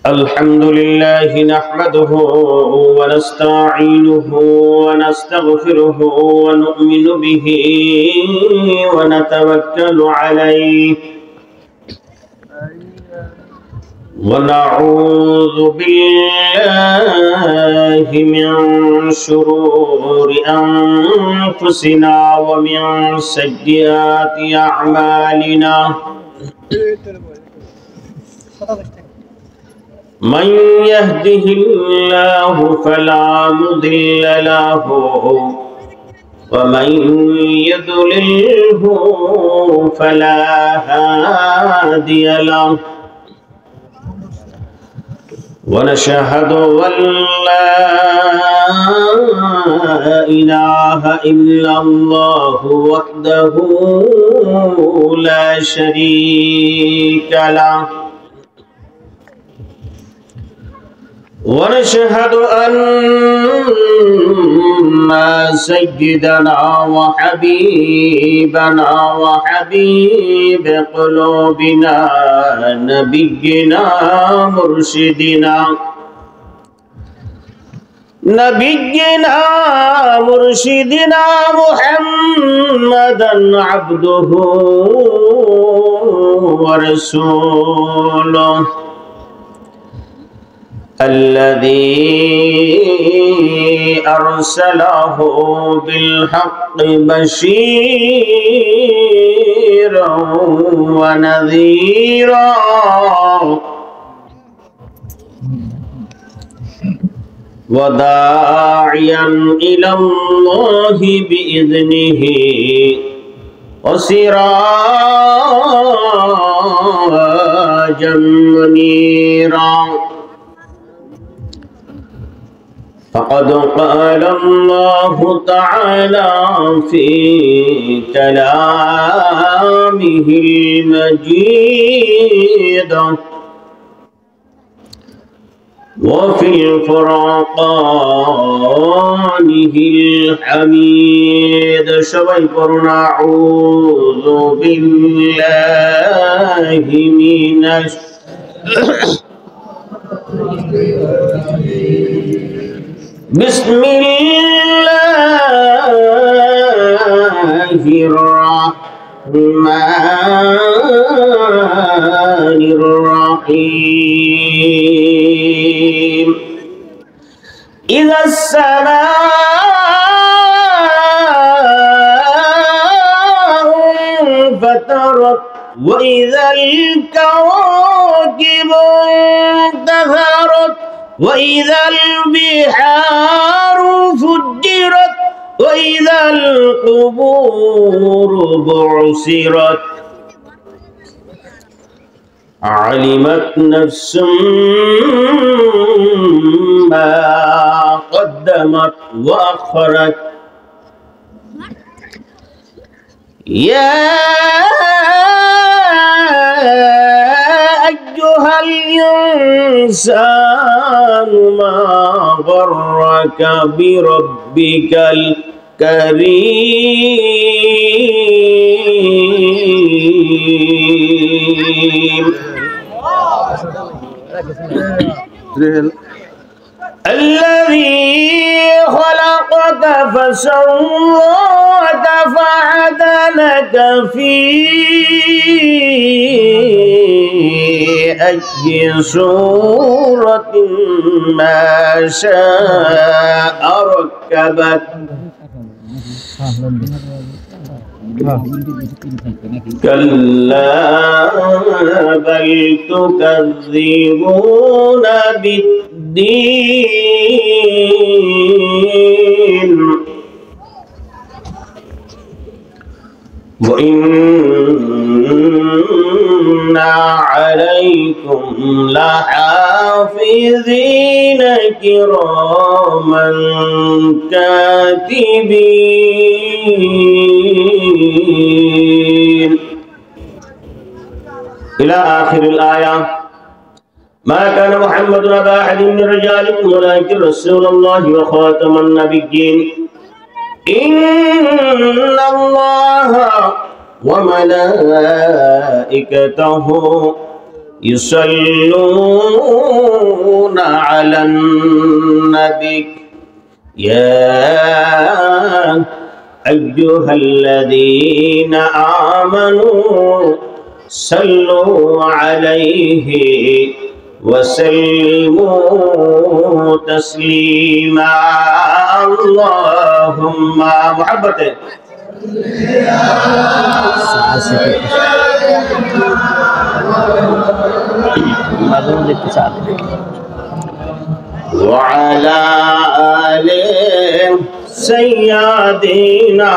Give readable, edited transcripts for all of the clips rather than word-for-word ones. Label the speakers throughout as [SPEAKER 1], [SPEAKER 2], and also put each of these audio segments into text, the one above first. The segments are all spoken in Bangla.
[SPEAKER 1] الحمد لله نحمده ونستعينه ونستغفره ونؤمن به ونتوكل عليه ونعوذ بالله من شرور أنفسنا ومن سيئات أعمالنا من يهده الله فلا مضل له ومن يضلله فلا هادي له ونشهد أن لا إله إلا الله وحده لا شريك له ونشهد أن سيدنا وحبيبنا وحبيب قلوبنا نبينا مرشدنا محمدا عبده ورسوله الذي أرسله بالحق بشيرا ونذيرا وداعيا إلى الله بإذنه وسراجا منيرا فقد قال الله تعالى في كلامه المجيد وفي الفرقانه الحميد সবাই পড়ুন আউযু বিল্লাহি মিনাশ بسم الله الرحمن الرحيم إذا السماء انفطرت وإذا الكواكب انتثرت وإذا البحار فجرت وإذا القبور بعثرت علمت نفس ما قدمت وأخرت يا أيها الإنسان ما غرك بربك الكريم الذي خلقك فسواك فعدلك في أي صورة ما شاء ركبك كلا بل تكذبون بالدين وإن عليكم لحافظين كراما كاتبين إلى آخر الآية. ما كان محمد أبا أحد من رجالكم ولكن رسول الله وخاتم النبيين إن الله وملائكته يصلون على النبي يا أيها الذين آمنوا صلوا عليه وسلموا تسليما اللهم محبته وعلى آل سيدنا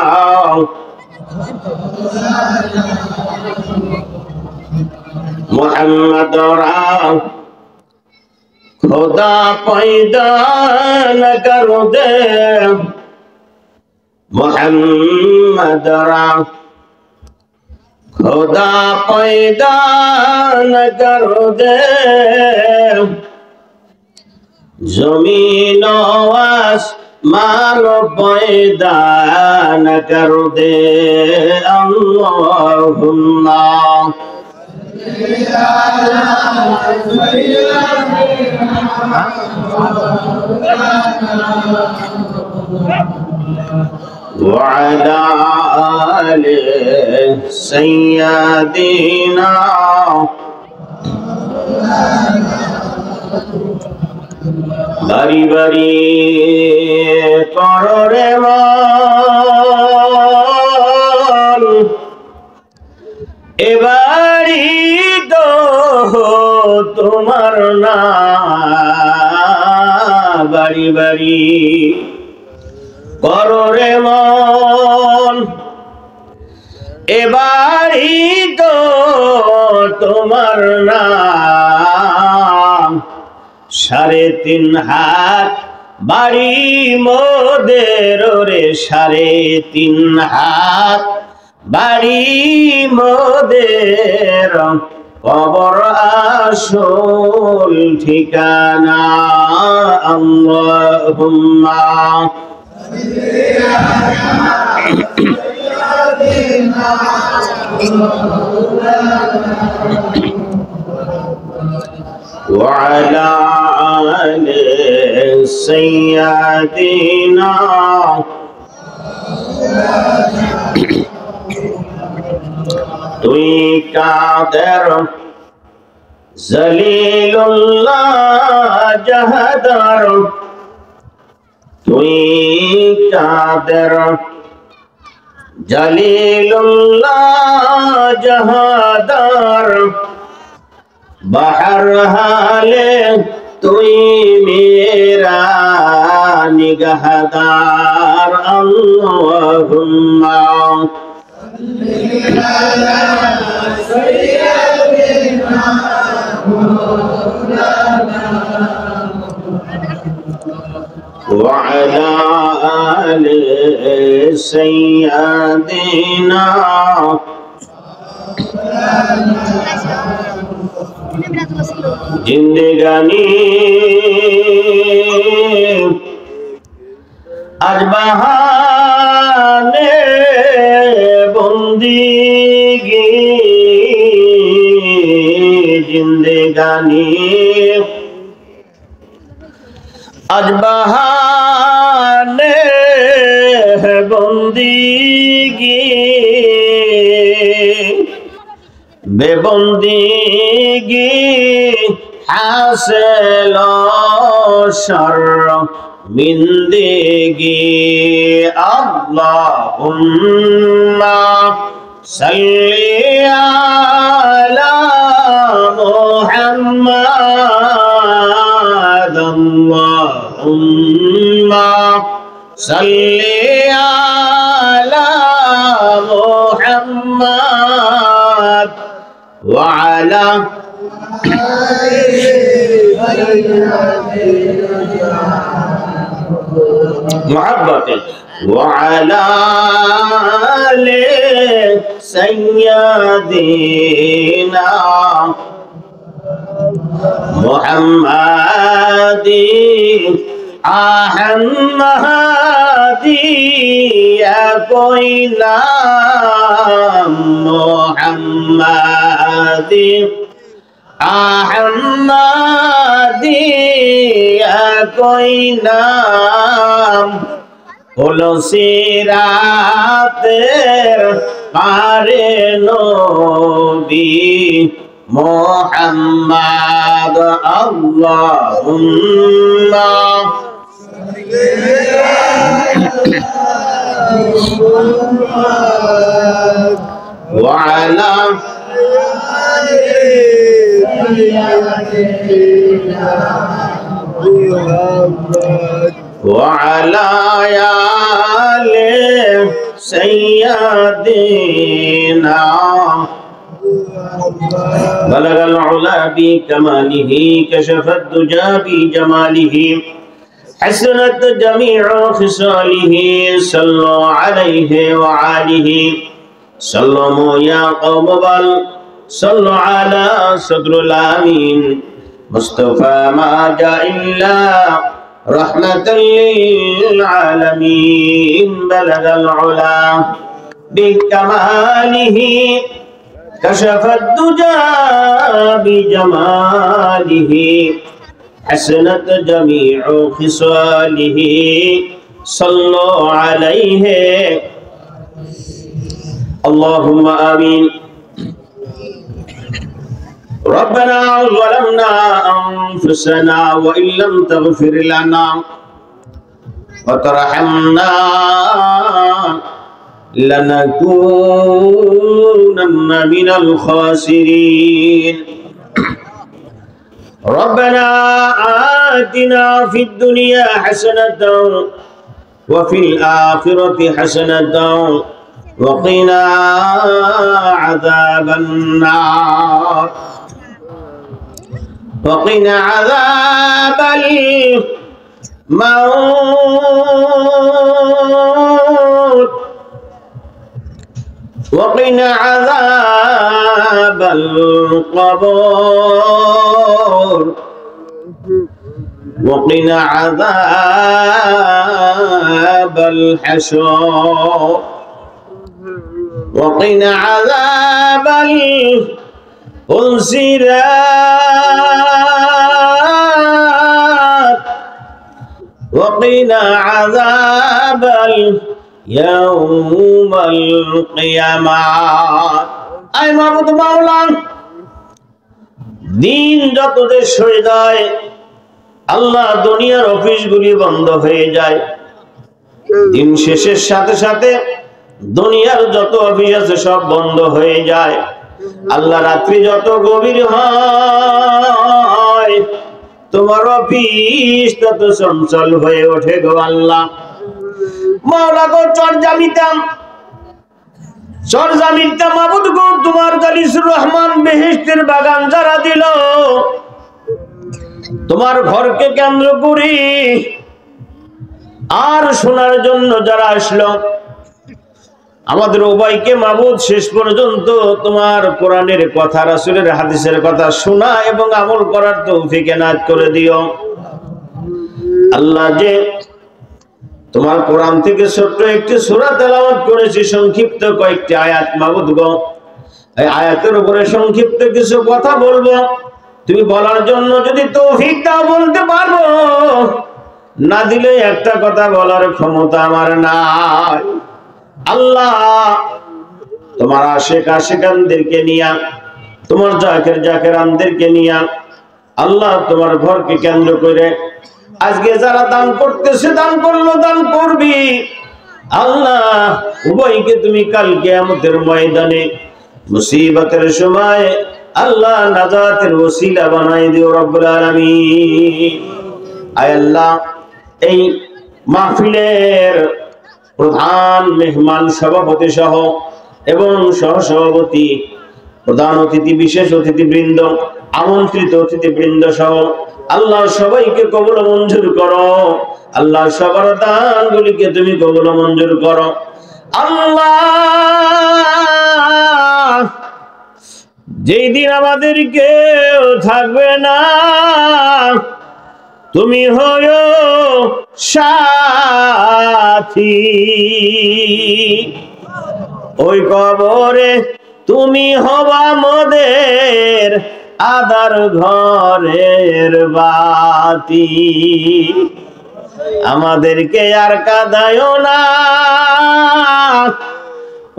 [SPEAKER 1] محمد را खुदा पैदा न करो दे मोहम्मद रा खुदा पैदा न करो दे जमीन आसमान पैदा न करो दे अल्लाहुम्मा وعلى آل سيدنا बारी बारी कररे मान एबारी तो तुम्हार ना बारी बारी कररे मान एबारी तो तुम्हार ना साढ़े तीन हाथ बाड़ी मोदेर रे साढ़े तीन हाथ बाड़ी मोदेर कबर आसल ठिकाना अल्लाहुम्मा وعلى آل سيدنا তুই কাদের জলিলুল্লাহ জাহাদার তুই কাদের জলিলুল্লাহ জাহাদার बाहर हाले तुई मेरा निगहदार अल्लाहुम्मा وعلى آل سيدنا जिंदगानी आज बहाने बंदगी जिंदगानी आज बहाने बंदगी बेबंदगी हासिल शर्मिंदगी अल्लाहुम्मा सल्ली अला मुहम्मद अल्लाहुम्मा सल्ली अला मुहम्मद وعلى محبته وعلى آل سيدنا محمد أحمد يا कोई नाम আহমদি আহমদিয়া কোই নাম হলো সিরাতের পারে নবী মুহাম্মদ আল্লাহুম্মা ওয়া আলা وعلى آل سيدنا بلغ العلا بكماله كشف الدجى بجماله حسنت جميع خصاله صلوا عليه وعاله سلموا يا قوم بل صلوا على صدر الأمين مصطفى ما جاء إلا رحمة للعالمين بلغ العلا بكماله كشف الدجى بجماله حسنت جميع خصاله صلوا عليه اللهم آمين ربنا ظلمنا أنفسنا وإن لم تغفر لنا وترحمنا لنكونن من الخاسرين ربنا آتنا في الدنيا حسنة وفي الآخرة حسنة وقنا عذاب النار وقنا عذاب الموت وقنا عذاب القبر وقنا عذاب الحشر وقنا عذاب الصراط وقنا عذاب يوم القيامة أي معبود مولا দিন যত দেশ হয়ে যায় আল্লাহ দুনিয়ার অফিসগুলি বন্ধ হয়ে যায় দিন শেষের সাথে সাথে দুনিয়ার যত অফিস আছে সব বন্ধ হয়ে যায় আল্লাহ রাত্রি যত গভীর হয় তোমার অফিস তত চঞ্চল হয়ে ওঠে গো আল্লাহ মাওলা গো চরজামিতাম মাবুদ গো তোমার জালিসুর রহমান বেহেশতের বাগান যারা দিল তোমার ঘরকে কেন্দ্র করে আর শোনার জন্য যারা আসলো আমাদের উভয়কে মাবুদ শেষ পর্যন্ত তোমার কোরআনের কথা রাসূলের হাদিসের কথা শোনা এবং আমল করার তৌফিক এনায়েত করে দিও আল্লাহ যে তোমার কোরআন থেকে ছোট্ট একটি সূরা তেলাওয়াত করেছি সংক্ষিপ্ত কয়েকটি আয়াত মাবুদ গো এই আয়াতের উপরে সংক্ষিপ্ত কিছু কথা বলবো তুমি বলার জন্য যদি তৌফিক দাও বলতে পারবো না দিলে একটা কথা বলার ক্ষমতা আমার নাই আল্লাহ তোমার আশিক আশিকানদেরকে নিয়া তোমার জাকির জাকিরানদেরকে নিয়া আল্লাহ তোমার ঘরকে কেন্দ্র করে আজকে যারা দান করতেছে দান করলো দান করবি আল্লাহ উভয়কে তুমি কাল কিয়ামতের ময়দানে মুসিবতের সময় আল্লাহ নাজাতের ওসিলা বানাই দিও রব্বুল আলামিন আয় আল্লাহ এই মাহফিলের প্রধান মেহমান সভাপতি সহ এবং সহসভাপতি প্রধান অতিথি বিশেষ অতিথিবৃন্দ আমন্ত্রিত অতিথিবৃন্দ সহ আল্লাহ সবাইকে কবুল মঞ্জুর করো আল্লাহ সবার দানগুলিকে তুমি কবুল মঞ্জুর করো আল্লাহ যেই দিন আমাদের কেউ থাকবে না তুমি হয়ো সাথী ওই কবরে তুমি হবা মোদের আদার ঘরের বাতি, আমাদেরকে আর কাঁদায়ো না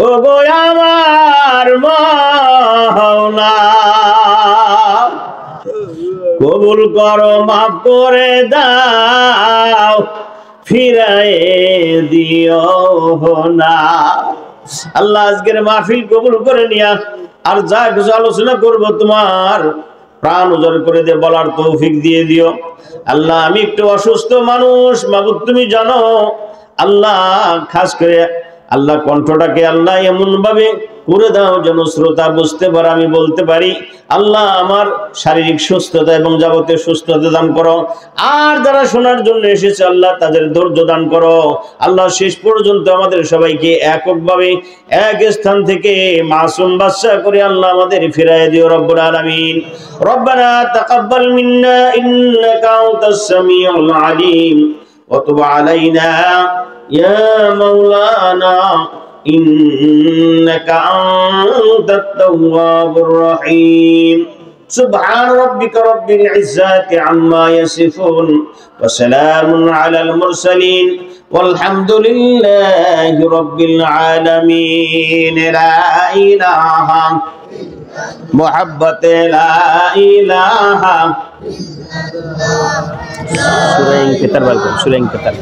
[SPEAKER 1] ওগো আমার মাওলা, কবুল করো মাফ করে দাও ফিরায়ে দিও না। আল্লাহ আজকের মাহফিল কবুল করে নিয়া আর যা কিছু আলোচনা করবো তোমার প্রাণ উজাড় করে দিয়ে বলার তৌফিক দিয়ে দিও আল্লাহ। আমি একটু অসুস্থ মানুষ মাবুদ, তুমি জানো আল্লাহ। খাস করে আল্লাহ কণ্ঠটাকে আল্লাহ এমন ভাবে করে দাও যেন শ্রোতা বুঝতে পারে, আমি বলতে পারি। আল্লাহ আমার শারীরিক সুস্থতা এবং যাবতীয় সুস্থতা দান করো। আর যারা শোনার জন্য এসেছে আল্লাহ তাদের ধৈর্য দান করো। আল্লাহ শেষ পর্যন্ত আমাদের সবাইকে এককভাবে এক স্থান থেকে মাসুম বাদশা করে আল্লাহ আমাদের ফিরায় দিও রব্বুল আলামিন। রব্বানা তাকাব্বাল মিন্না ইন্নাকা আনতাস সামিউল আলিম ওয়া তুব আলাইনা ইয়া মাওলানা إنك أنت التواب الرحيم سبحان ربك رب العزة عما يصفون وسلام على المرسلين والحمد لله رب العالمين لا إله محبة لا إله سورة انكتر بالكم سورة انكتر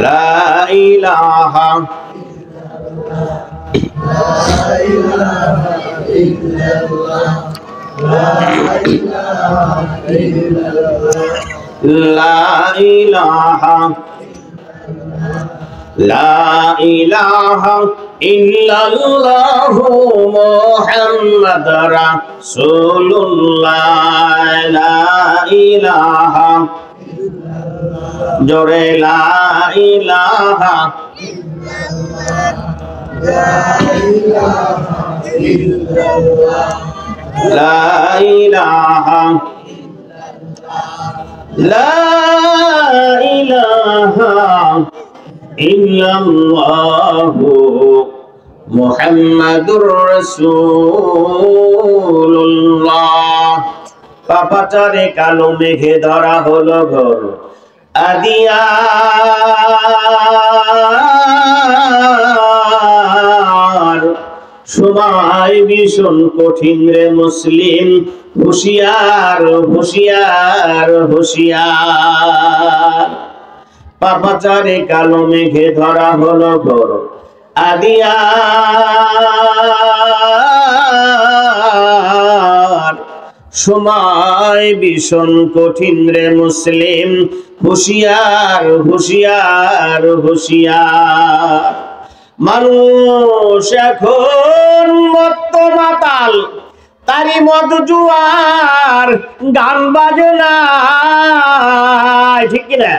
[SPEAKER 1] لا إله إلا الله لا إله لا إله إلا الله محمد رسول الله لا إله জোরে লা ইলাহা লা ইলাহা লা ইলাহা ইল্লাল্লাহু মুহাম্মাদুর রাসূলুল্লাহ। পাপাচারে কালো মেঘে ধরা হলো ঘর আদিয়ার, সময় ভীষণ কঠিন রে মুসলিম, হুঁশিয়ার হুঁশিয়ার হুঁশিয়ার। পাপাচারে কালো মেঘে ধরা হলো ঘর আদিয়ার, সময় ভীষণ কঠিন রে মুসলিম, হুঁশিয়ার হুঁশিয়ার হুঁশিয়ার। মানুষ এখন মত্ত মাতাল, তারি মদ জুয়ার গান বাজনা, ঠিক কিনা?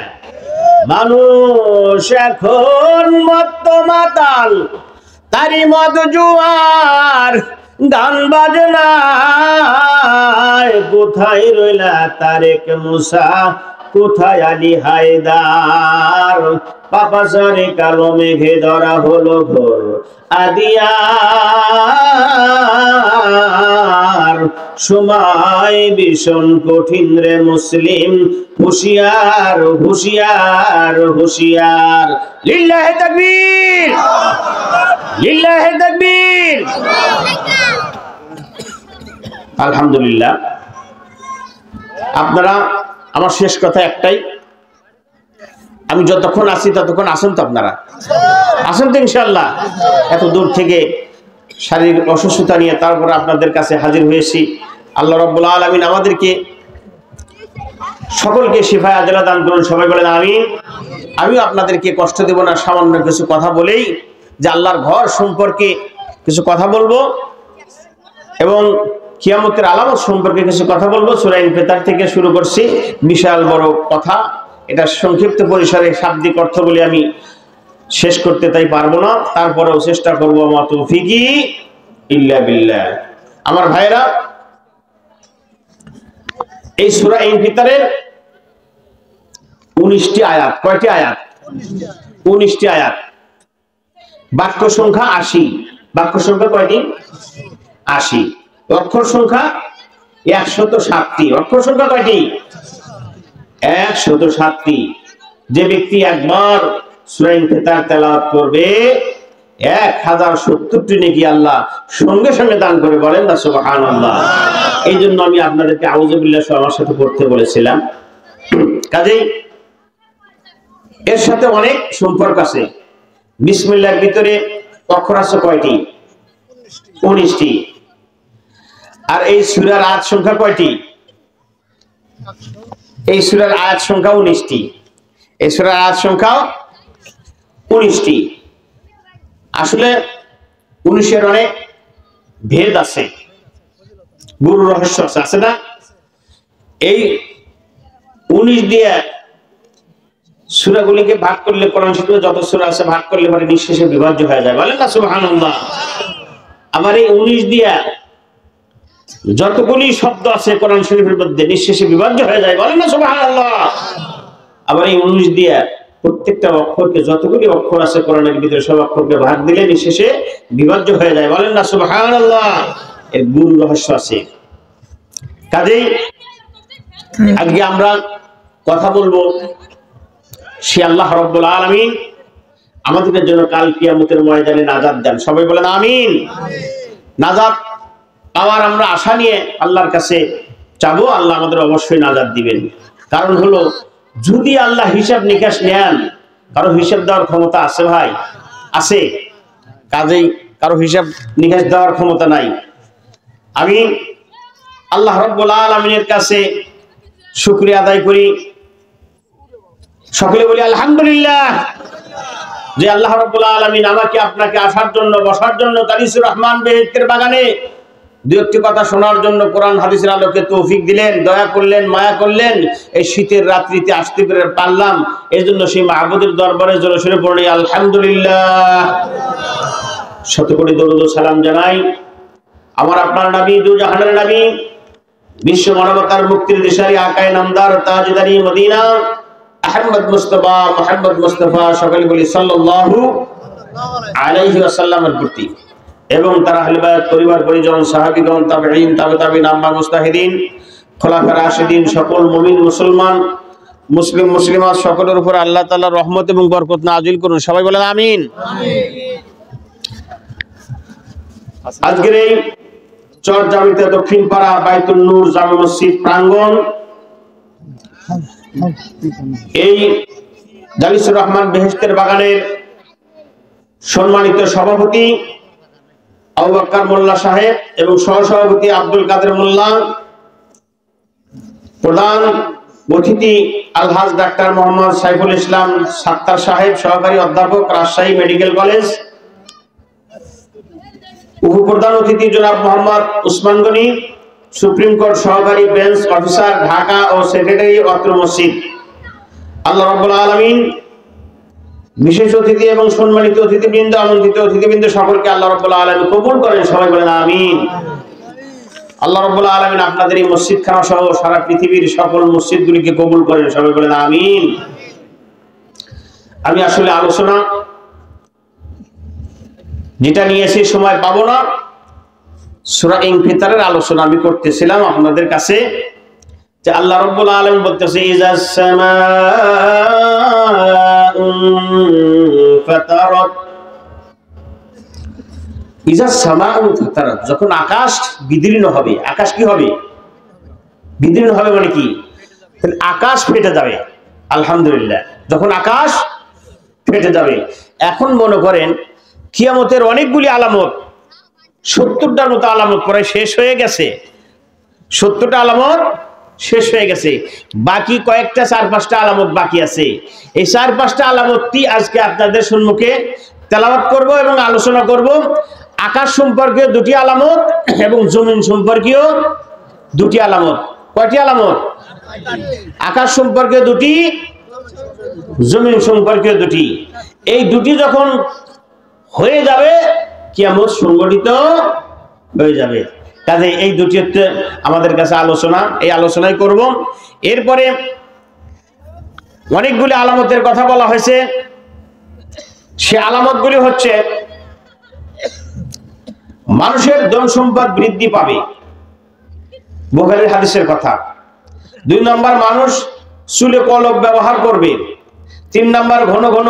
[SPEAKER 1] মানুষ এখন মত্ত মাতাল, তারি মদ জুয়ার গান বাজনা। কোথায় রইলা তারেক মুসা, কোথায় আলী হায়দার? পাপাচারে কালো মেঘে ধরা হলো ঘোর আদিয়ার, সময় ভীষণ কঠিন রে মুসলিম, হুঁশিয়ার হুঁশিয়ার হুঁশিয়ার। লিল্লাহে তাকবীর লিল্লাহে তাকবীর। আলহামদুলিল্লাহ। আপনারা, আমার শেষ কথা একটাই, আমি যতক্ষণ আছি ততক্ষণ আসেন তো, আপনারা আসেন তো ইনশাআল্লাহ। এত দূর থেকে শারীরিক অসুস্থতা নিয়ে তারপর আপনাদের কাছে হাজির হয়েছি। আল্লাহ রাব্বুল আলামিন আমাদেরকে সকলকে শিফা আজলা দান করুন, সবাই বলেন আমিন। আমিও আপনাদেরকে কষ্ট দেব না, সামান্য কিছু কথা বলেই যে আল্লাহর ঘর সম্পর্কে কিছু কথা বলবো এবং কিয়ামতের আলামত সম্পর্কে কিছু কথা বলবো। সূরা ইনফিতার থেকে শুরু করছি, বিশাল বড় কথা। এটা সংক্ষিপ্ত পরিসরে শাব্দিক অর্থ বলে আমি শেষ করতে তাই পারবো না, তারপরেও চেষ্টা করবো। মা তৌফিকি ইল্লা বিল্লাহ। আমার ভাইরা, এই সূরা ইনফিতারের 19টি আয়াত। কয়টি আয়াত? 19টি আয়াত। বাক্য সংখ্যা 80। বাক্য সংখ্যা কয়টি? 80। অক্ষর সংখ্যা 107টি। অক্ষর সংখ্যা কয়টি? 107টি। যে ব্যক্তি একবার সূরা ইনফিতার তেলাওয়াত করবে 1070টি নেকি আল্লাহ সঙ্গে সঙ্গে দান করে, বলেন না সুবহানাল্লাহ। এই জন্য আমি আপনাদেরকে আউযু বিল্লাহ আমার সাথে পড়তে বলেছিলাম। কাজেই এর সাথে অনেক সম্পর্ক আছে। বিসমিল্লাহর ভিতরে অক্ষর আছে কয়টি? 19টি। আর এই সূরার আয়াত সংখ্যা কয়টি? এই সূরার আয়াত সংখ্যা 19টি। এই সূরার আয়াত সংখ্যা 19টি। আসলে 19-এর অনেক ভেদ আছে, গুরু রহস্য আছে না? এই 19 দিয়ে সূরাগুলিকে ভাগ করলে, কোরআন শরীফে যত সূরা আছে ভাগ করলে পরে নিঃশেষে বিভাজ্য হয়ে যায়, বলেন না সুবহানাল্লাহ। আবার এই 19 দিয়া যতগুলি শব্দ আছে কোরআন শরীফের মধ্যে নিঃশেষে বিভাজ্য হয়ে যায়, বলেন না সুবহানাল্লাহ। আবার এই 19 দিয়া প্রত্যেকটা অক্ষরকে, যতগুলি অক্ষর আছে কোরআনের ভিতরে সব অক্ষরকে ভাগ দিলে নিঃশেষে বিভাজ্য হয়ে যায়, বলেন না সুবহানাল্লাহ। এর গুরু রহস্য আছে। কাজেই আজকে আমরা কথা বলবো সে আল্লাহ রাব্বুল আলামিন আমাদের জন্য কাল কিয়ামতের ময়দানে নাজাত দেন। সবাই বলেন আমিন। নাজাত পাওয়ার আমরা আশা নিয়ে আল্লাহর কাছে চাবো, আল্লাহ আমাদের অবশ্যই নাজাত দিবেন। কারণ হলো, যদি আল্লাহ হিসাব নিকাশ নেন, কারো হিসাব দেওয়ার ক্ষমতা আছে ভাই? আছে। কাজেই কারো হিসাব নিকাশ দেওয়ার ক্ষমতা নাই। আমি আল্লাহ রাব্বুল আলামিনের কাছে শুকরিয়া আদায় করি, সকলে বলি আলহামদুলিল্লাহ, যে আল্লাহ রাব্বুল আলামিন আমাকে আপনাকে আসার জন্য, বসার জন্য তালিসুর রহমান বেহেশতের বাগানে দুই একটি কথা শোনার জন্য কোরআন হাদিসের আলোকে তৌফিক দিলেন, দয়া করলেন, মায়া করলেন। এই শীতের রাত্রিতে আসতে পারলাম, এই জন্য সেই মাহবুদের দরবারে জোরে সোরে পড়ি আলহামদুলিল্লাহ। শত কোটি দরুদ ও সালাম জানাই আমার আপনার নবী, দুজাহানের নবী, বিশ্ব মানবতার মুক্তির দিশারি, আকায়ে নামদার, তাজদারি মদিনা, আহমদ মুস্তাফা, মুহাম্মদ মুস্তাফা, সকলে বলি সাল্লাল্লাহু আলাইহি ওয়াসাল্লামের প্রতি, এবং তার আহলে বায়াত, পরিবার পরিজন, সাহাবীগণ, তাবেঈন, তাবেঈন, আম্মা মুস্তাহিদিন, খোলাফায়ে রাশিদিন, সকল মুমিন মুসলমান, মুসলিম মুসলিমাত সকলের উপর আল্লাহ তাআলার রহমত এবং বরকত নাযিল করুন। সবাই বলেন আমিন। আজকের এই চরজামিতে দক্ষিণ পাড়া বাইতুল নূর জামে মসজিদ প্রাঙ্গণ, এই জালিসুর রহমান বেহেশতের বাগানের সম্মানিত সভাপতি আবু বকর মোল্লা সাহেব এবং সহসভাপতি আব্দুল কাদের মোল্লা, প্রধান অতিথি আলহাজ ডাক্তার মোহাম্মদ সাইফুল ইসলাম সাত্তার সাহেব, সহকারী অধ্যাপক, রাজশাহী মেডিকেল কলেজ, উপপ্রধান অতিথি জনাব মোহাম্মদ উসমান গনি, সুপ্রিম কোর্ট সহকারী বেঞ্চ অফিসার, ঢাকা ও সেক্রেটারি অত্র মসজিদ। আল্লাহ রাব্বুল আলামিন বিশেষ অতিথি এবং সম্মানিত অতিথিবৃন্দ, আমন্ত্রিত অতিথিবৃন্দ সকলকে আল্লাহ রাব্বুল আলামিন কবুল করেন। সবাই বলেন আমিন। আল্লাহ রাব্বুল আলামিন আপনাদের এই মসজিদখানা সহ সারা পৃথিবীর সকল মসজিদগুলিকে কবুল করেন। সবাই বলেন আমিন। আমি আসলে আলোচনা যেটা নিয়েছি সময় পাবো না, সূরা ইনফিতারের আলোচনা আমি করতেছিলাম আপনাদের কাছে, যে আল্লাহ রাব্বুল আলামিন বলতেছে ইজাস সামাউ ফাতারাত, ইজাস সামাউ ফাতারাত, যখন আকাশ বিদীর্ণ হবে। আকাশ কি হবে? বিদীর্ণ হবে মানে কি? আকাশ ফেটে যাবে। আলহামদুলিল্লাহ, যখন আকাশ ফেটে যাবে। এখন মনে করেন কিয়ামতের অনেকগুলি আলামত, 70টার মতো আলামত পরে শেষ হয়ে গেছে। 70টা আলামত শেষ হয়ে গেছে, বাকি কয়েকটা 4-5টা আলামত বাকি আছে। এই 4-5টা আলামতটি আজকে আপনাদের সম্মুখে তেলাওয়াত করব এবং আলোচনা করব। আকাশ সম্পর্কে 2টি আলামত এবং জমিন সম্পর্কেও 2টি আলামত। কয়টি আলামত? আকাশ সম্পর্কে 2টি, জমিন সম্পর্কে 2টি। এই 2টি যখন হয়ে যাবে কিয়ামত সংগঠিত হয়ে যাবে। কাজে এই 2টি হচ্ছে আমাদের কাছে আলোচনা, এই আলোচনাই করব। এরপরে অনেকগুলি আলামতের কথা বলা হয়েছে। সে আলামতগুলি হচ্ছে মানুষের ধন সম্পদ বৃদ্ধি পাবে, বুখারীর হাদিসের কথা। 2 নম্বর, মানুষ চুলে কলব ব্যবহার করবে। 3 নম্বর, ঘন ঘন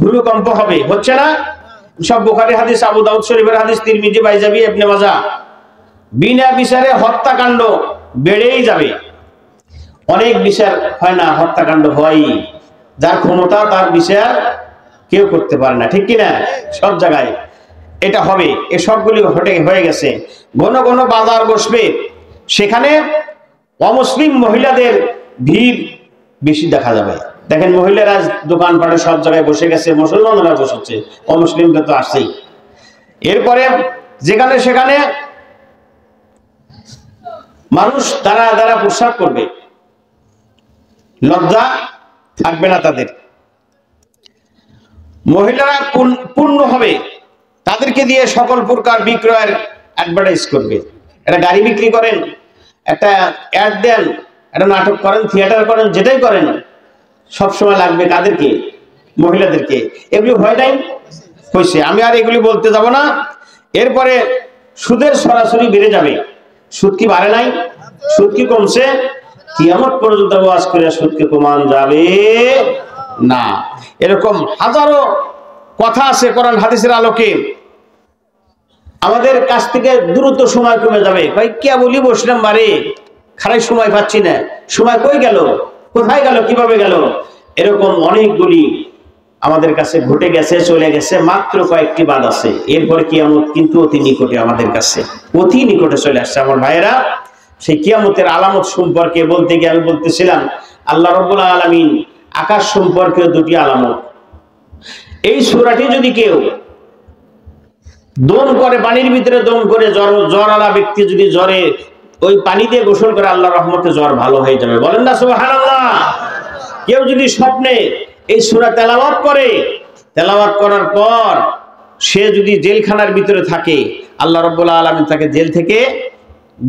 [SPEAKER 1] ভূমিকম্প হবে, হচ্ছে না? সব বুখারী হাদিস, আবু দাউদ শরীফের হাদিস, তিরমিজি, বাইজাবি, ইবনে মাজাহ। বিনা বিচারে হত্যাকাণ্ড বেড়েই যাবে। অনেক বিচার হয় না, হত্যাকাণ্ড হয়। যার ক্ষমতা তার বিচার কেউ করতে পারে না, ঠিক কিনা? সব জায়গায় এটা হবে। এ সবগুলি হয়ে গেছে। ঘন ঘন বাজার বসবে, সেখানে অমুসলিম মহিলাদের ভিড় বেশি দেখা যাবে। দেখেন, মহিলারা দোকানপাটে সব জায়গায় বসে গেছে, মুসলমানরা বসেছে, অমুসলিমরা তো আসছেই। এরপরে যেখানে সেখানে মানুষ দ্বারা দ্বারা পোশাক করবে, লজ্জা থাকবে না তাদের। মহিলারা পূর্ণ হবে, তাদেরকে দিয়ে সকল প্রকার বিক্রয়ের অ্যাডভার্টাইজ করবে। একটা গাড়ি বিক্রি করেন, একটা অ্যাড দেন, একটা নাটক করেন, থিয়েটার করেন, যেটাই করেন, সবসময় লাগবে কাদেরকে? মহিলাদেরকে। এগুলি হয় নাই? হয়েছে। আমি আর এগুলি বলতে যাব না। এরপরে সুদের সরাসরি বেড়ে যাবে। সুদ কি বাড়ে নাই? সুদ কি কমছে? কিয়ামত পর্যন্ত ওয়াজ করে সুদকে কমান যাবে না। এরকম হাজারো কথা আছে কোরআন হাদিসের আলোকে। আমাদের কাছ থেকে দ্রুত সময় কমে যাবে। ভাই কে বলি বসলাম বারে, খারাই সময় পাচ্ছি না, সময় কই গেল, কোথায় গেল, কিভাবে গেল? এরকম অনেকগুলি আমাদের কাছে ঘটে গেছে, চলে গেছে। মাত্র কয়েকটি বাদ আছে। এরপরে কিয়ামত কিন্তু অতি নিকটে, আমাদের কাছে অতি নিকটে চলে আসছে। আমার ভাইয়েরা, সেই কিয়ামতের আলামত সম্পর্কে বলতে গিয়ে আমি বলতেছিলাম, আল্লাহ রাব্বুল আলামিন আকাশ সম্পর্কে 2টি আলামত। এই সূরাটি যদি কেউ দম করে, পানির ভিতরে দম করে, জ্বরওয়ালা ব্যক্তি যদি জ্বরে ওই পানি দিয়ে গোসল করে, আল্লাহর রহমতে জ্বর ভালো হয়ে যাবে। বলেন না সুবহানাল্লাহ? কেউ যদি স্বপ্নে এই সূরা তেলাওয়াত করে, তেলাওয়াত করার পর সে যদি জেলখানার ভিতরে থাকে, আল্লাহ রাব্বুল আলামিন তাকে জেল থেকে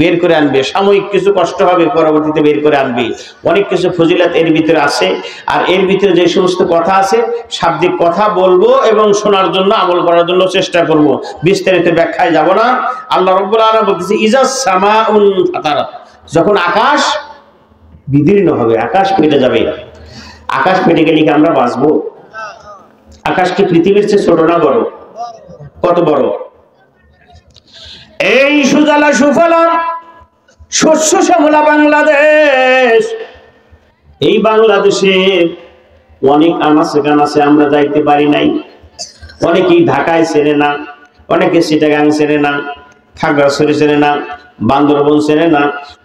[SPEAKER 1] বের করে আনবে। সাময়িক কিছু কষ্ট হবে, পরবর্তীতে বের করে আনবে। অনেক কিছু ফজিলত এর ভিতরে আছে। আর এর ভিতরে যে সমস্ত কথা আছে, শাব্দিক কথা বলবো এবং শোনার জন্য, আমল করার জন্য চেষ্টা করব। বিস্তারিত ব্যাখ্যায় যাব না। আল্লাহ রাব্বুল আলামিন বলতেছে, ইজাস সামাউন ফাতারাত, যখন আকাশ বিদীর্ণ হবে, আকাশ ফেটে যাবে। আকাশ ফেটে গেলে কি আমরা বাঁচবো? আকাশ কি পৃথিবীর চেয়ে ছোট না বড়? কত বড়? এই সুজলা সুফলা শস্য শ্যামলা বাংলাদেশ, এই বাংলাদেশে অনেক আনাচে কানাচে আমরা যাইতে পারি নাই। অনেকেই ঢাকায় চেনে না, অনেকে চিটাগাং চেনে না, খাগড়াছড়ি চেনে না, বান্দরবন চেনে না,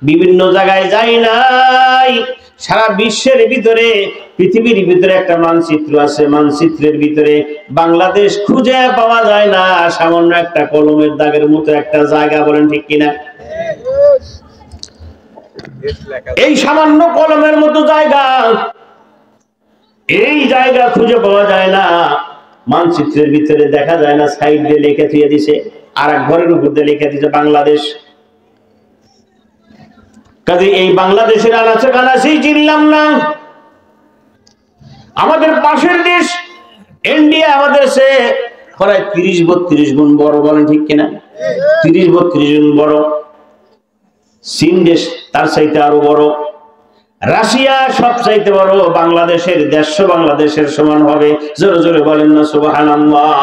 [SPEAKER 1] বিভিন্ন জায়গায় যাই নাই। সারা বিশ্বের ভিতরে, পৃথিবীর ভিতরে একটা মানচিত্র আছে, মানচিত্রের ভিতরে বাংলাদেশ খুঁজে পাওয়া যায় না। সামান্য একটা কলমের দাগের মতো একটা জায়গা, বলেন ঠিক কিনা? এই সামান্য কলমের মতো জায়গা, এই জায়গা খুঁজে পাওয়া যায় না। মানচিত্রের ভিতরে দেখা যায় না, সাইড দিয়ে লিখে দিয়ে দিছে, আর এক ঘরের উপর দিয়ে লিখে দিছে বাংলাদেশ। কাজে এই বাংলাদেশের আনাচে কানাচেই চিনলাম না। আমাদের পাশের দেশ ইন্ডিয়া আমাদের সে প্রায় 30-32 গুণ বড়, বলেন ঠিক কিনা? 30-32 গুণ বড়। চীন দেশ তার চাইতে আরো বড়। রাশিয়া সব চাইতে বড়। বাংলাদেশের 150 বাংলাদেশের সমান হবে। জোরে জোরে বলেন না সুবহানাল্লাহ?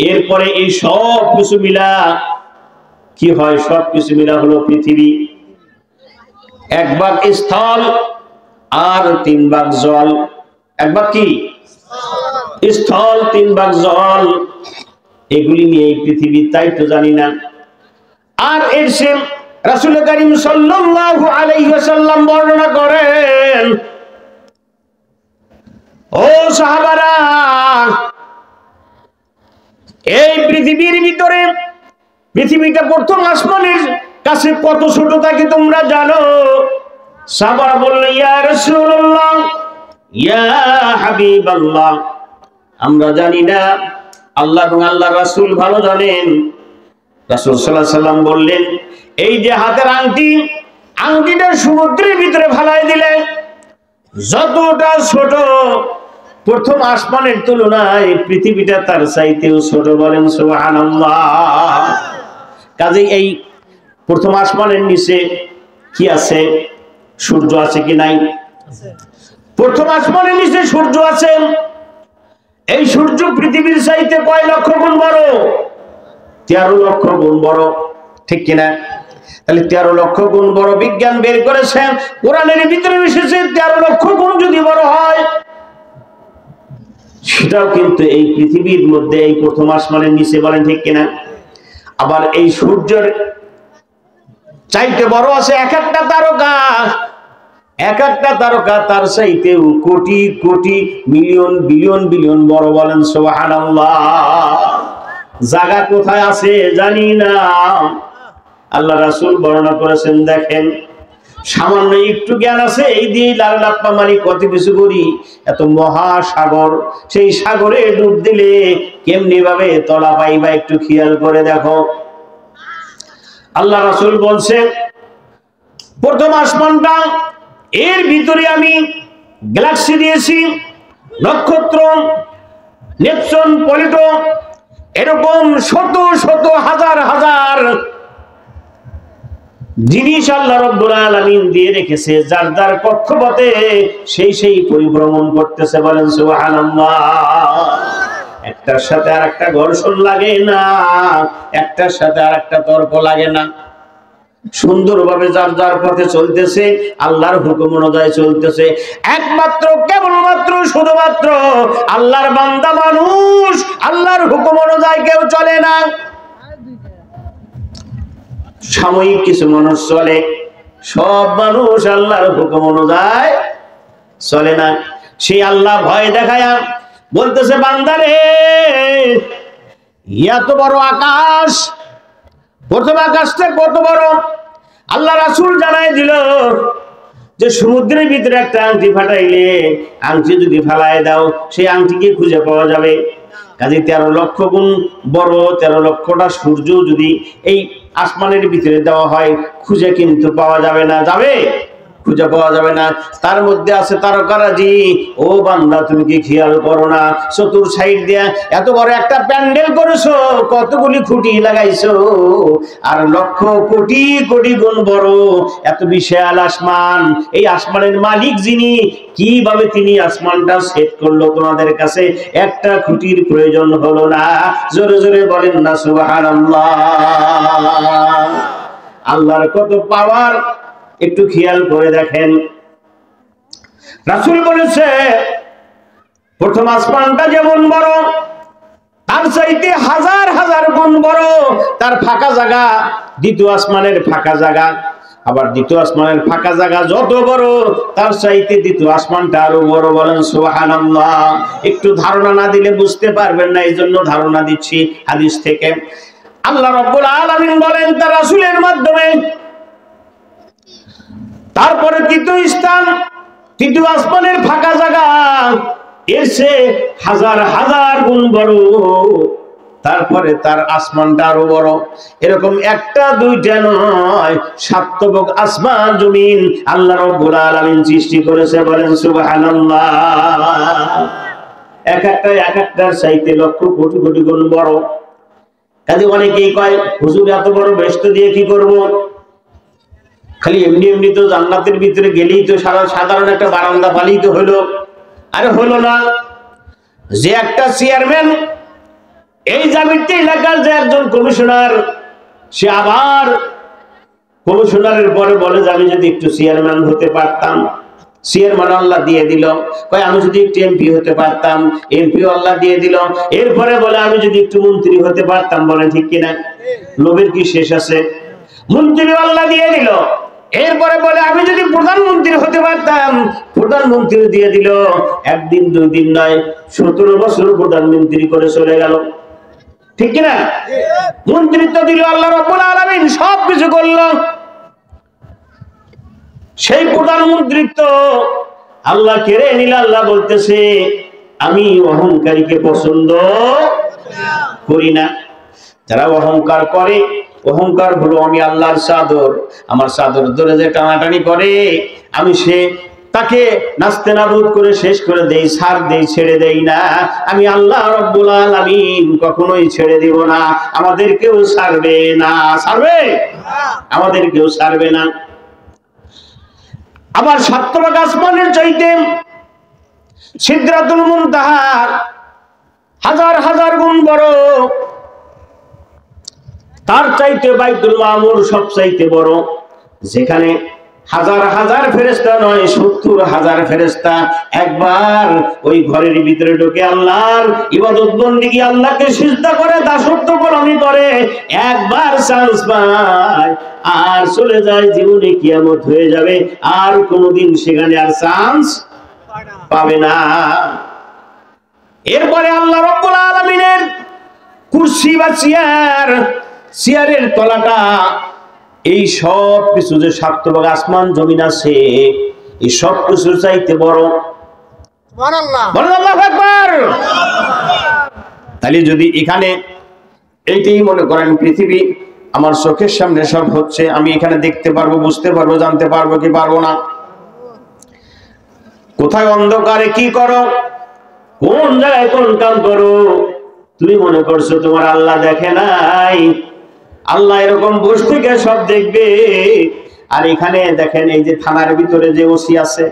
[SPEAKER 1] এরপরে এই সব কিছু মিলা কি হয়? সব কিছু মিলা হলো পৃথিবী। 1 ভাগ স্থল আর 3 ভাগ জল। 1 ভাগ কি? স্থল, 3 ভাগ জল। এগুলি নিয়ে এই পৃথিবী, তাই তো জানি না। আর এর সে রাসূল করিম সাল্লাল্লাহু আলাইহি ওয়াসাল্লাম বর্ণনা করেন, ও সাহাবারা, এই পৃথিবীর ভিতরে, পৃথিবীটা প্রথম আসমানের কাছে কত ছোট থাকে তোমরা জানো? সাহাবারা বললেন, ইয়া রাসূলুল্লাহ, ইয়া হাবিবাল্লাহ, আমরা জানি না, আল্লাহ এবং আল্লাহর রাসূল ভালো জানেন। রাসূল সাল্লাল্লাহু আলাইহি ওয়াসাল্লাম বললেন, এই যে হাতের আংটি, আংটিটা সমুদ্রের ভিতরে ফেলাই দিলে যতটা ছোট প্রথম আসমানের তুলনায় পৃথিবীটা তার চাইতেও ছোট, বলেন সুবহানাল্লাহ। কাজেই এই প্রথম আসমানের নিচে কি আছে? সূর্য আছে কি নাই? প্রথম আসমানের নিচে সূর্য আছে। এই সূর্য পৃথিবীর চাইতে কয় লক্ষ গুণ বড়? 13 লক্ষ গুণ বড়, ঠিক কিনা? তাহলে 13 লক্ষ গুণ বড় বিজ্ঞান বের করেছেন, কোরআনের ভিতরে এসেছে 13 লক্ষ গুণ যদি বড় হয়, সেটাও কিন্তু এই পৃথিবীর মধ্যে এই প্রথম আসমানের নিচে, বলেন ঠিক কিনা? আবার এই সূর্যের চাইতে বড় আছে এক একটা তারকা, এক একটা তারকা তার চাইতেও crore crore million billion billion বড়, বলেন সুবহানাল্লাহ। জায়গা কোথায় আছে জানি না, আল্লাহ রাসূল বর্ণনা করেছেন। দেখেন, সামান্য একটু জ্ঞান আছে, এই দিয়ে লাল লাপ্পা মারি কত কিছু করি। এত মহাসাগর, সেই সাগরে ডুব দিলে কেমনি ভাবে তলা পাইবা একটু খেয়াল করে দেখো। আল্লাহ রাসূল বলছেন, প্রথম আসমানটা, এর ভিতরে আমি গ্যালাক্সি দিয়েছি, নক্ষত্র, নেপচুন, প্লুটো, এরকম শত শত হাজার হাজার জিনিস আল্লাহ রাব্বুল আলামিন দিয়ে রেখেছে, যার যার কক্ষপথে সেই সেই পরিভ্রমণ করতেছে, বলেন সুবহানাল্লাহ। একটার সাথে আরেকটা ঘর্ষণ লাগে না, একটার সাথে আরেকটা তর্ক লাগে না, সুন্দরভাবে যার যার পথে চলতেছে, আল্লাহর হুকুম অনুযায়ী চলতেছে। একমাত্র কেবলমাত্র শুধুমাত্র আল্লাহর বান্দা মানুষ আল্লাহর হুকুম অনুযায়ী কেউ চলে না। সাময়িক কিছু মানুষ চলে, সব মানুষ আল্লাহর হুকুম অনুযায়ী চলে না। সেই আল্লাহ ভয় দেখায়া বলতেছে, বান্দারে, এত বড় আকাশ, প্রথম আকাশটা কত বড়? আল্লাহ রাসূল জানাই দিল যে সমুদ্রের ভিতরে একটা আংটি ফাটাইলে, আংটি যদি ফালায় দাও, সেই আংটিকে খুঁজে পাওয়া যাবে। কাজে 13 লক্ষ গুণ বড় 13 লক্ষটা সূর্য যদি এই আসমানের ভিতরে দেওয়া হয়, খুঁজে কিন্তু পাওয়া যাবে না। যাবে? খুঁজে পাওয়া যাবে না। তার মধ্যে আছে তারকারাজি। ও বান্দা, তুমি কি খেয়াল করো না? চতুর সাইড দিয়া এত বড় একটা প্যান্ডেল করেছো, কতগুলি খুঁটি লাগাইছো, আর লক্ষ কোটি কোটি গুণ বড় এত বিশাল আসমান। এই আসমানের মালিক যিনি, কিভাবে তিনি আসমানটা সেট করলো তোমাদের কাছে একটা খুঁটির প্রয়োজন হলো না। জোরে জোরে বলেন না সুবহানাল্লাহ। আল্লাহর কত পাওয়ার একটু খেয়াল করে দেখেন। রাসূল বলেছে, প্রথম আসমানটা যেমন বড়, তার চাইতে হাজার হাজার গুণ বড় তার ফাঁকা জায়গা, দ্বিতীয় আসমানের ফাঁকা জায়গা। আবার দ্বিতীয় আসমানের ফাঁকা জায়গা যত বড়, তার চাইতে দ্বিতীয় আসমানটা আরো বড়, বলেন সুবহানাল্লাহ। একটু ধারণা না দিলে বুঝতে পারবেন না, এই জন্য ধারণা দিচ্ছি হাদিস থেকে। আল্লাহ রাব্বুল আলামিন বলেন তার রাসূলের মাধ্যমে, তারপরে তৃতীয় স্থান, তৃতীয় আসমানের ফাঁকা জায়গা এর চেয়ে হাজার হাজার গুণ বড়, তারপরে তার আসমানটা আরো বড়। এরকম একটা দুইটা নয়, সাতবক আসমান জমিন আল্লাহ রাব্বুল আলামিন সৃষ্টি করেছে, বলেন সুবহানাল্লাহ। এক একটার চাইতে লক্ষ কোটি কোটি গুণ বড়। কাজে অনেকেই কয়, হুজুর এত বড় বেহেশত দিয়ে কি করব? খালি এমনি এমনি তো জান্নাতের ভিতরে গেলেই তো সাধারণ একটা বারান্দা পালিত হলো। আরে হলো না। যে একটা চেয়ারম্যান, এই জামিরটি এলাকার যে একজন কমিশনার, সে আবার কমিশনারের পরে বলে যে আমি যদি একটু চেয়ারম্যান হতে পারতাম। চেয়ারম্যান আল্লাহ দিয়ে দিল। কয় আমি যদি একটু এমপি হতে পারতাম, এমপিও আল্লাহ দিয়ে দিল। এরপরে বলে আমি যদি একটু মন্ত্রী হতে পারতাম, বলে ঠিক কিনা? লোভের কি শেষ আছে? মন্ত্রী আল্লাহ দিয়ে দিল, এরপরে বলে আমি যদি প্রধানমন্ত্রী হতে পারতাম, প্রধানমন্ত্রী দিয়ে দিল। একদিন দুই দিন নয়, 17 বছর প্রধানমন্ত্রী করে চলে গেল, ঠিক কিনা? মন্ত্রিত্ব দিল আল্লাহ রাব্বুল আলামিন, সব কিছু করল। সেই প্রধানমন্ত্রিত্ব আল্লাহ কেড়ে নিল। আল্লাহ বলতেছে, আমি অহংকারীকে পছন্দ করি না। যারা অহংকার করে, অহংকার হলো আমি আল্লাহর চাদর, আমার চাদর ধরে যে টানাটানি করে, আমি সে তাকে নাস্তে নাবুদ করে শেষ করে দেই, ছাড় দেই, ছেড়ে দেই না। আমি আল্লাহ রাব্বুল আলামিন কখনোই ছেড়ে দিব না, আমাদেরকেও ছাড়বে না। ছাড়বে? আমাদেরকেও ছাড়বে না। আবার 7 ভাগ আসমানের চাইতে সিদরাতুল মুনতাহা হাজার হাজার গুণ বড়, তার চাইতে বাইতুল মামুর সবচাইতে বড়, যেখানে হাজার হাজার ফেরেশতা নয় 70,000 ফেরেশতা একবার ওই ঘরের ভিতরে ঢুকে আল্লাহর ইবাদত বন্দেগী, আল্লাহকে সিজদা করে, দাসত্ব পালন করে, একবার চান্স পায় আর চলে যায়, জীবনে কিয়ামত হয়ে যাবে, আর কোনোদিন সেখানে আর চান্স পাবে না। এরপরে আল্লাহ রাব্বুল আলামিনের কুরসি বা চেয়ারের তলাটা, এই সব কিছু যে 7 ভাগ আসমান জমিন আছে, এই সব কিছুর চাইতে বড়। সুবহানাল্লাহ, বলেন আল্লাহু আকবার। তাহলে যদি এখানে এইটাই মনে করেন পৃথিবী আমার চোখের সামনে সব হচ্ছে, আমি এখানে দেখতে পারবো, বুঝতে পারবো, জানতে পারবো কি পারবো না? কোথায় অন্ধকারে কি করো, কোন জায়গায় কোন কাম করো, তুমি মনে করছো তোমার আল্লাহ দেখে নাই? আল্লাহ এরকম বসে থেকে সব দেখবে। আর এখানে দেখেন, এই যে থানার ভিতরে যে ওসি আছে,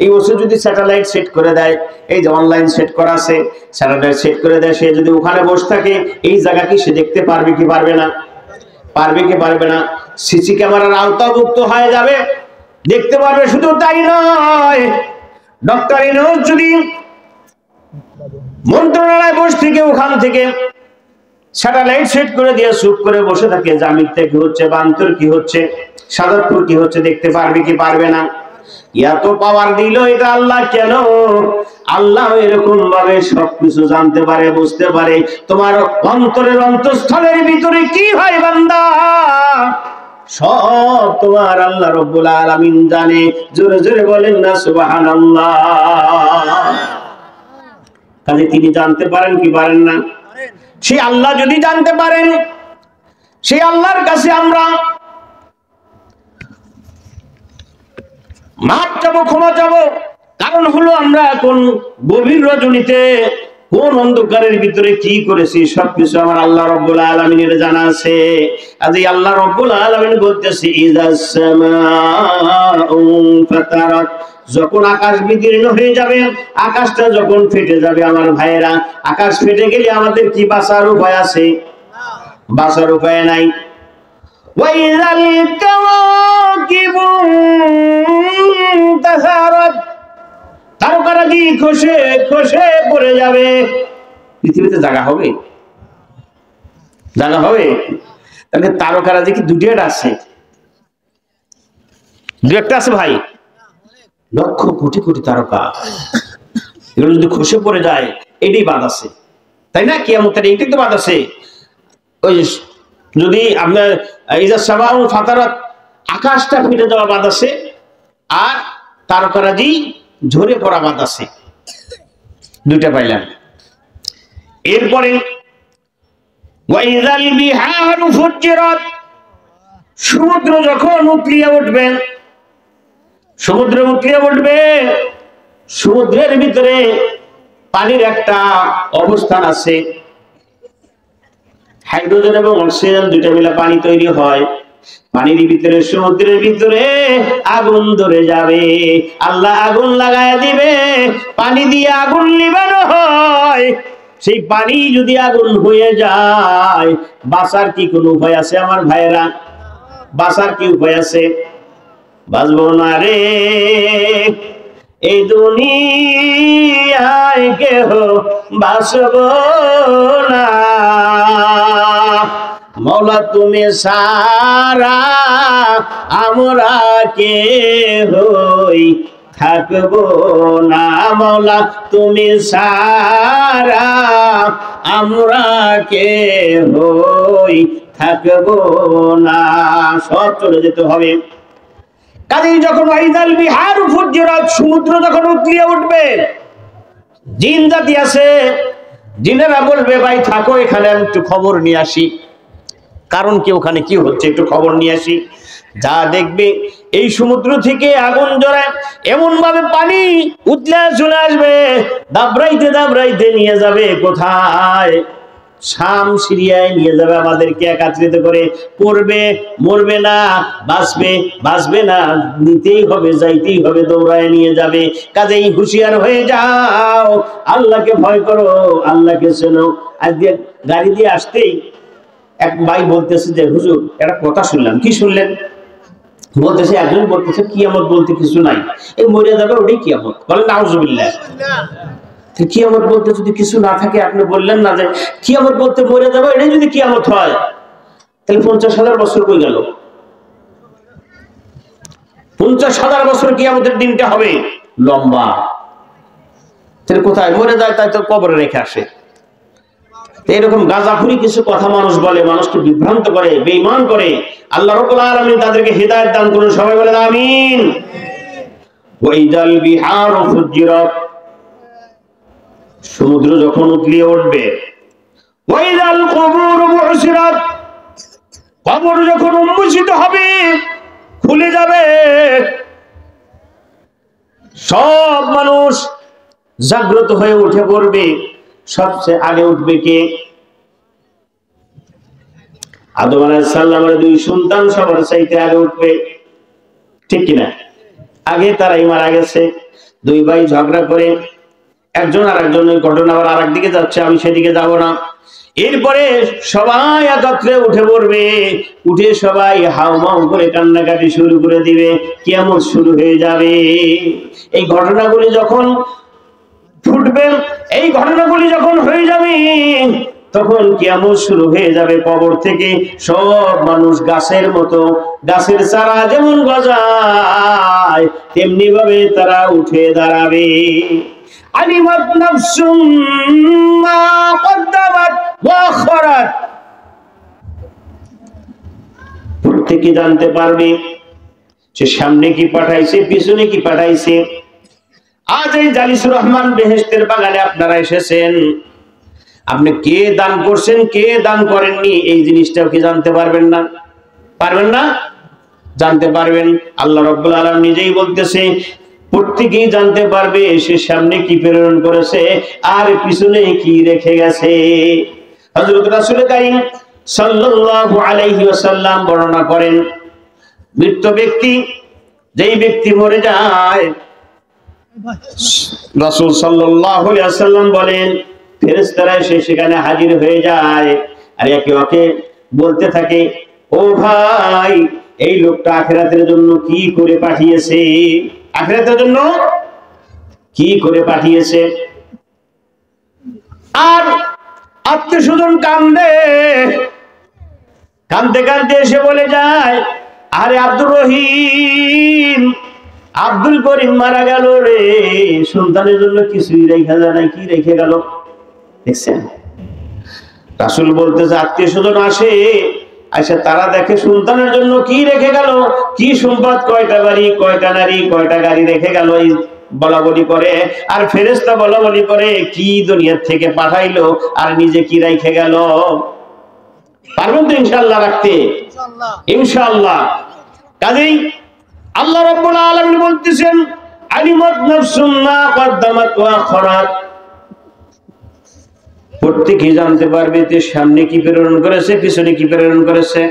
[SPEAKER 1] এই ওসি যদি স্যাটেলাইট সেট করে দেয়, এই যে অনলাইন সেট করা আছে, স্যাটেলাইট সেট করে দেয়, সে যদি ওখানে বসে থাকে, এই জায়গা কি সে দেখতে পারবে কি পারবে না? পারবে কি পারবে না? সিসি ক্যামেরার আওতাভুক্ত হয়ে যাবে, দেখতে পারবে। শুধু তাই নয়, ডক্টর ইউনূস যদি মন্ত্রণালয় বসে থেকে ওখান থেকে স্যাটেলাইট সেট করে দিয়ে চুপ করে বসে থাকে, জামিরতে কি হচ্ছে, বান্তর কি হচ্ছে, সাদাতপুর কি হচ্ছে, দেখতে পারবে কি পারবে না? এত পাওয়ার দিল এটা আল্লাহ কেন? আল্লাহ এরকম ভাবে সবকিছু জানতে পারে, বুঝতে পারে। তোমার অন্তরের অন্তঃস্থলের ভিতরে কি হয় বান্দা, সব তোমার আল্লাহ রাব্বুল আলামিন জানে। জোরে জোরে বলেন না সুবহানাল্লাহ। কাজে তিনি জানতে পারেন কি পারেন না? সেই আল্লাহ যদি জানতে পারেন, সেই আল্লাহর কাছে আমরা মাপ চাবো, ক্ষমা চাবো। কারণ হলো আমরা এখন গভীর রজনীতে কোন অন্ধকারের ভিতরে কি করেছি সবকিছু আমার আল্লাহ রাব্বুল আলামিনের জানা আছে। আজ এই আল্লাহ রাব্বুল আলামিন বলতেছে, ইযাস সামাউ ফাতারাত, যখন আকাশ বিদীর্ণ হয়ে যাবে, আকাশটা যখন ফেটে যাবে, আমার ভাইয়েরা, আকাশ ফেটে গেলে আমাদের কি বাঁচার উপায় আছে? বাঁচার উপায় নাই। ওয়াইযাল কাওয়াকিবু তাসারাত, তারকারাজি খসে খসে পড়ে যাবে। পৃথিবীতে জায়গা হবে? জায়গা হবে? তাহলে তারকারাজি কি দুটো আছে? দু একটা আছে ভাই? লক্ষ কোটি কোটি তারকা, এগুলো যদি খসে পড়ে যায়, এটাই বাদ আছে, তাই না? কিয়ামতের এইটাই তো বাদ আছে। ওই যদি আপনার ইযাস সামাউ ফাতারাত, আকাশটা ফেটে যাওয়া বাদ আছে, আর তারকারাজি ঝরে পড়া বাদ আছে, দুইটা পাইলাম। এরপরে ওয়াইযাল বিহারু ফুজ্জিরাত, সমুদ্র যখন উতলিয়ে উঠবে, সমুদ্র উতলিয়ে উঠবে, সমুদ্রের ভিতরে পানির একটা অবস্থান আছে, হাইড্রোজেন এবং অক্সিজেন দুইটা মিলে পানি তৈরি হয়। পানির ভিতরে, সমুদ্রের ভিতরে আগুন ধরে যাবে, আল্লাহ আগুন লাগায় দিবে, পানি দিয়ে আগুন নিবানো হয়। সেই পানি যদি আগুন হয়ে যায়, বাঁচার কি কোনো উপায় আছে আমার ভাইয়েরা? বাঁচার কি উপায় আছে? বাঁচবো না রে এই দুনিয়ায়, কেহ বাঁচবো না। মওলা তুমি সারা আমরা কেহই থাকবো না, মওলা তুমি সারা আমরা কেহই থাকবো না, সব চলে যেতে হবে। কাজেই যখন ওয়াইযাল বিহারু ফুজ্জিরাত, সমুদ্র যখন উতলিয়ে উঠবে, জিন জাতি আছে, জিনেরা বলবে, ভাই থাকো এখানে, আমি একটু খবর নিয়ে আসি, কারণ কি ওখানে কি হচ্ছে একটু খবর নিয়ে আসি। যা দেখবে এই সমুদ্র থেকে আগুন জ্বলে এমন ভাবে পানি উতলে চলে আসবে, দাবড়াইতে দাবড়াইতে নিয়ে যাবে কোথায়? শাম সিরিয়ায় নিয়ে যাবে, আমাদেরকে একত্রিত করে পড়বে, মরবে না, বাঁচবে না, নিতেই হবে, যাইতেই হবে, দৌড়ায় নিয়ে যাবে। কাজেই হুঁশিয়ার হয়ে যাও, আল্লাহকে ভয় করো, আল্লাহকে চেনো। আজকে গাড়ি দিয়ে আসতেই এক ভাই বলতেছে যে হুজুর একটা কথা শুনলাম। কি শুনলেন? বলতেছে একজন বলতেছে কিয়ামত বলতে কিছু নাই, এই মরে যাবে ওটাই কিয়ামত। বলেন নাউজুবিল্লাহ। কিয়ামত বলতে যদি কিছু না থাকে, আপনি বললেন না যে কিয়ামত বলতে মরে যাবে এটাই যদি কিয়ামত হয়, তাহলে 50,000 বছর কই গেল? 50,000 বছর কিয়ামতের দিনটা হবে লম্বা, তাহলে কোথায় মরে যায়? তাই তো কবরে রেখে আসে। এরকম গাঁজাখুরি কিছু কথা মানুষ বলে, মানুষকে বিভ্রান্ত করে, বেঈমান করে। আল্লাহ রাব্বুল আলামিন তাদেরকে হিদায়াত দান করুন। সবাই বলেন আমিন। ওয়াইদাল বিহারু ফুজ্জিরাত, সমুদ্র যখন উতলিয়ে উঠবে। ওয়াইদাল কুবুরু বুসিরাত, কবর যখন উন্মোচিত হবে, খুলে যাবে, সব মানুষ জাগ্রত হয়ে উঠে পড়বে। সবচেয়ে আগে উঠবে কে? আদম আলাইহিস সালামের দুই সন্তান সবার চাইতে আগে উঠবে, ঠিক কিনা? আগে তারাই মারা গেছে। দুই ভাই ঝগড়া করে একজন আর একজনের ঘটনা আবার আরেক দিকে যাচ্ছে, আমি সেদিকে যাব না। এরপরে সবাই একত্রে উঠে পড়বে, উঠে সবাই হাউমাউ করে কান্নাকাটি শুরু করে দিবে, কিয়ামত শুরু হয়ে যাবে। এই ঘটনাগুলি যখন ফুটবে, এই ঘটনাগুলি যখন হয়ে যাবে, তখন কিয়ামত শুরু হয়ে যাবে। কবর থেকে সব মানুষ গাছের মতো, গাছের চারা যেমন গজায় তেমনি ভাবে তারা উঠে দাঁড়াবে। আলিমাত নাফসুম মা কদ্দামাত ওয়া আখারাত, প্রত্যেকে জানতে পারবে সে সামনে কি পাঠাইছে, পিছনে কি পাঠাইছে। আজ এই জালিসুর রহমান বেহেশতের বাগানে আপনারা এসেছেন, আপনি কে দান করছেন, কে দান করেননি, এই জিনিসটাও কি জানতে পারবেন না? পারবেন না? জানতে পারবেন। আল্লাহ রাব্বুল আলামিন নিজেই বলতেছে প্রত্যেকেই জানতে পারবে সে সামনে কি প্রেরণ করেছে আর পিছনে কি রেখে গেছে। হযরত রাসূল কারীম সাল্লাল্লাহু আলাইহি ওয়াসাল্লাম বর্ণনা করেন, মৃত ব্যক্তি, যেই ব্যক্তি মরে যায়, রাসূল সাল্লাল্লাহু আলাইহি ওয়াসাল্লাম বলেন ফেরেশতারা এসে সেখানে হাজির হয়ে যায় আর একে ওকে বলতে থাকে, ও ভাই, এই লোকটা আখিরাতের জন্য কি করে পাঠিয়েছে, আখিরাতের জন্য কি করে পাঠিয়েছে। আর আত্মীয়স্বজন কান্দে, কান্দতে কান্দতে এসে বলে যায়, আরে আব্দুর রহিম, আব্দুল করিম মারা গেল রে, সন্তানের জন্য কিছুই রেখে যায় না, কি রেখে গেল। দেখছেন, রাসূল বলতেছে আত্মীয় স্বজন আসে, আচ্ছা তারা দেখে সন্তানের জন্য কি রেখে গেল, কি সম্পদ, কয়টা বাড়ি, কয়টা নারী, কয়টা গাড়ি রেখে গেল, এই বলা বলি করে। আর ফেরেশতা বলা বলি করে কি দুনিয়ার থেকে পাঠাইলো আর নিজে কি রেখে গেল। পারবেন তো ইনশাআল্লাহ রাখতে? ইনশাআল্লাহ। কাজেই আল্লাহ রাব্বুল আলামিন বলতেছেন আলিমাত নাফসুম মা কদ্দামাত ওয়া আখারাত, প্রত্যেকে জানতে পারবে যে সামনে কি প্রেরণ করেছে, পিছনে কি প্রেরণ করেছে।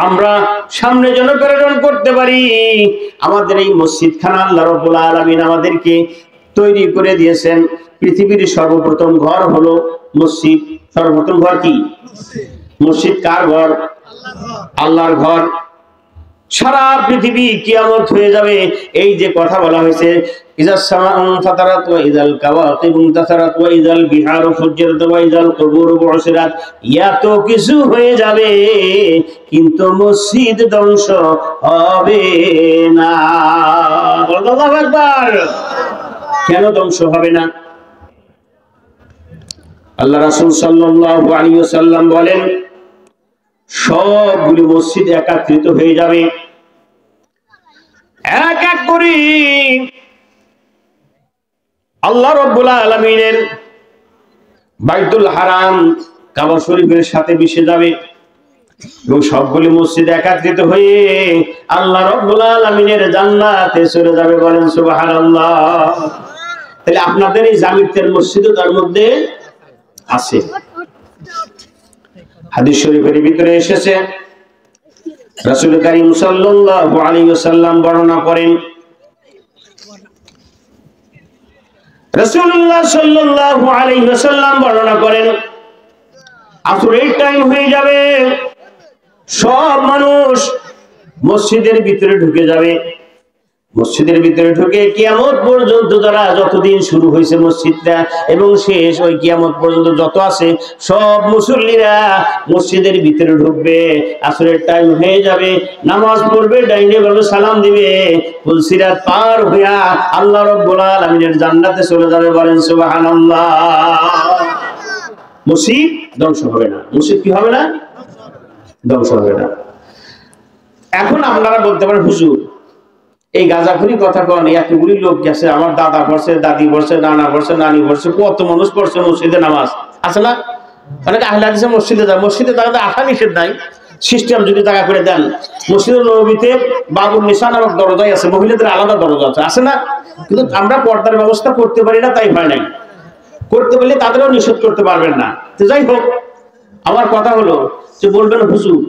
[SPEAKER 1] আমরা সামনে যেন প্রেরণ করতে পারি। আমাদের এই মসজিদ খানা আল্লাহ রাব্বুল আলামিন আমাদেরকে তৈরি করে দিয়েছেন। পৃথিবীর সর্বপ্রথম ঘর হলো মসজিদ। সর্বপ্রথম ঘর কি? মসজিদ। কার ঘর? আল্লাহর ঘর। সারা পৃথিবী কিয়ামত হয়ে যাবে। এই যে কথা বলা হয়েছে, ইজাস সামাউ ফাতারাত ওয়া ইজাল কাওয়াকিবু তাসারাত ওয়া ইজাল বিহারু ফুজ্জিরাত ওয়া ইজাল কুবুরু বুসিরাত, এত কিছু হয়ে যাবে কিন্তু মসজিদ ধ্বংস হবে না। আল্লাহু আকবার। কেন ধ্বংস হবে না? আল্লাহ রাসূল সাল্লাল্লাহু আলাইহি ওয়াসাল্লাম বলেন সবগুলো মসজিদ একত্রিত হয়ে যাবে, এক এক করে আল্লাহ রাব্বুল আলামিনের বাইতুল হারাম কাবা শরীফের সাথে মিশে যাবে। এবং সবগুলি মসজিদ একত্রিত হয়ে আল্লাহ রাব্বুল আলামিনের জান্নাতে চলে যাবে। বলেন সুবহানাল্লাহ। তাহলে আপনাদের এই জামিতের মসজিদও তার মধ্যে আছে। হাদিস শরীফের ভিতরে এসেছে, রাসূল কারীম সাল্লাল্লাহু আলাইহি ওয়াসাল্লাম বর্ণনা করেন, রাসূলুল্লাহ সাল্লাল্লাহু আলাইহি ওয়াসাল্লাম বর্ণনা করেন, আসরের টাইম হয়ে যাবে, সব মানুষ মসজিদের ভিতরে ঢুকে যাবে। মসজিদের ভিতরে ঢুকে কিয়ামত পর্যন্ত যারা যতদিন শুরু হয়েছে মসজিদটা এবং শেষ ওই কিয়ামত পর্যন্ত যত আছে সব মুসল্লিরা মসজিদের ভিতরে ঢুকবে। আসরের টাইম হয়ে যাবে, নামাজ পড়বে, ডাইনে বামে সালাম দিবে, পুলসিরাত পার হইয়া আল্লাহ রাব্বুল আলামিনের জান্নাতে চলে যাবে। বলেন সুবহানাল্লাহ। মসজিদ ধ্বংস হবে না। মসজিদ কি হবে না? ধ্বংস হবে না। এখন আপনারা বলতে পারেন, হুজুর এই গাঁজাখুরি কথা কন, এতগুলি লোক গেছে, আমার দাদা পড়ছে, দাদি পড়ছে, নানা পড়ছে, নানি পড়ছে, কত মানুষ পড়ছে মসজিদে নামাজ আছে না? অনেকে আহলে হাদিসে মসজিদে যায়, মসজিদে জায়গাতে আসা নিষেধ নাই, সিস্টেম যদি জায়গা করে দেন। মসজিদে নববীতে বাবুল নিসা নামক দরজাই আছে, মহিলাদের আলাদা দরজা আছে, আছে না? কিন্তু আমরা পর্দার ব্যবস্থা করতে পারি না, তাই হয় নাই। করতে পারলে তাদেরও নিষেধ করতে পারবেন না। তো যাই হোক, আমার কথা হলো যে বলবেন, হুজুর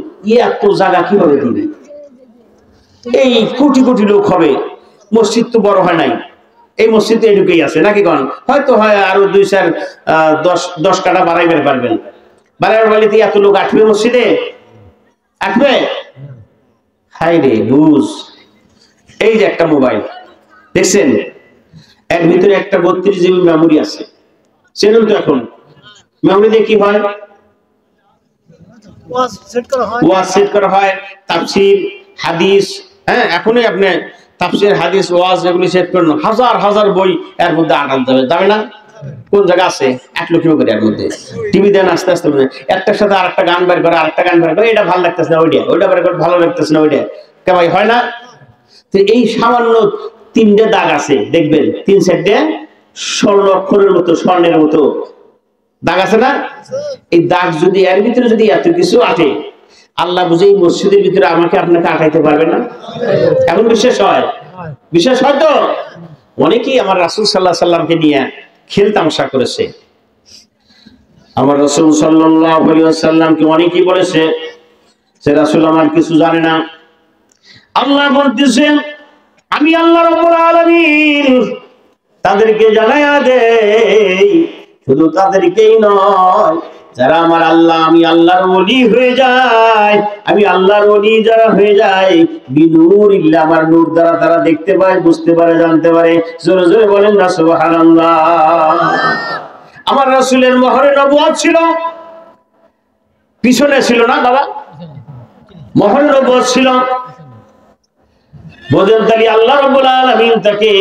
[SPEAKER 1] এত জায়গা কিভাবে দিবে? এই কোটি কোটি লোক হবে, মসজিদ তো বড় হয় নাই, এই মসজিদে এটুকুই আছে নাকি কন? হয়তো হয় আরো 2-4-10 কাটা বাড়াইবার পারবেন, বাড়াইবার পারলে এত লোক আটবে মসজিদে? আটবে? হাই রে বুঝ। এই যে একটা মোবাইল দেখছেন, এর ভিতরে একটা 32 GB মেমোরি আছে, চেনেন তো? এখন মেমোরি দিয়ে কি হয়? ওয়াজ সেট করা হয়, তাফসীর হাদিস, হ্যাঁ এখনই আপনি তাফসীর হাদিস ওয়াজ এগুলি সেট করেন, হাজার হাজার বই এর মধ্যে আটান যাবে, যাবে না? কোন জায়গা আছে 1 লক্ষ করে এর মধ্যে। টিভি দেন আস্তে আস্তে একটার সাথে আরেকটা গান বের করে, আরেকটা গান বের করে, এটা ভালো লাগতেছে না ওইটা, ওইটা বের করে ভালো লাগতেছে না ওইটা, কে ভাই হয় না? তো এই সামান্য 3টে দাগ আছে, দেখবেন 3-4টে স্বর্ণ অক্ষরের মতো, স্বর্ণের মতো দাগ আছে না? এই দাগ যদি এর ভিতরে যদি এত কিছু আটে, আল্লাহ বুঝে এই মসজিদের ভিতরে আমাকে আপনাকে আটাইতে পারবে না? এখন বিশেষ হয়, বিশেষ হয়তো অনেকেই আমার রাসূল সাল্লাল্লাহু আলাইহি সাল্লামকে নিয়ে খেল তামাশা করেছে। আমার রাসূল সাল্লাল্লাহু আলাইহি ওয়াসাল্লামকে অনেকেই বলেছে যে রাসূল আমার কিছু জানে না। আল্লাহ বলতেছেন, আমি আল্লাহ রাব্বুল আলামিন তাদেরকে জানায়া দেই, শুধু তাদেরকেই নয়, যারা আমার আল্লাহ, আমি আল্লাহর ওলি হয়ে যায়, আমি আল্লাহর ওলি যারা হয়ে যায়, বিনুরিল্লাহ, আমার নূর দ্বারা তারা দেখতে পায়, বুঝতে পারে, জানতে পারে। জোরে জোরে বলেন না সুবহানাল্লাহ। আমার রাসূলের মোহরে নবুয়ত ছিল, পিছনে ছিল না বাবা, মোহরে নবুয়ত ছিল। বোঝেন তাহলে আল্লাহ রাব্বুল আলামিন তাকে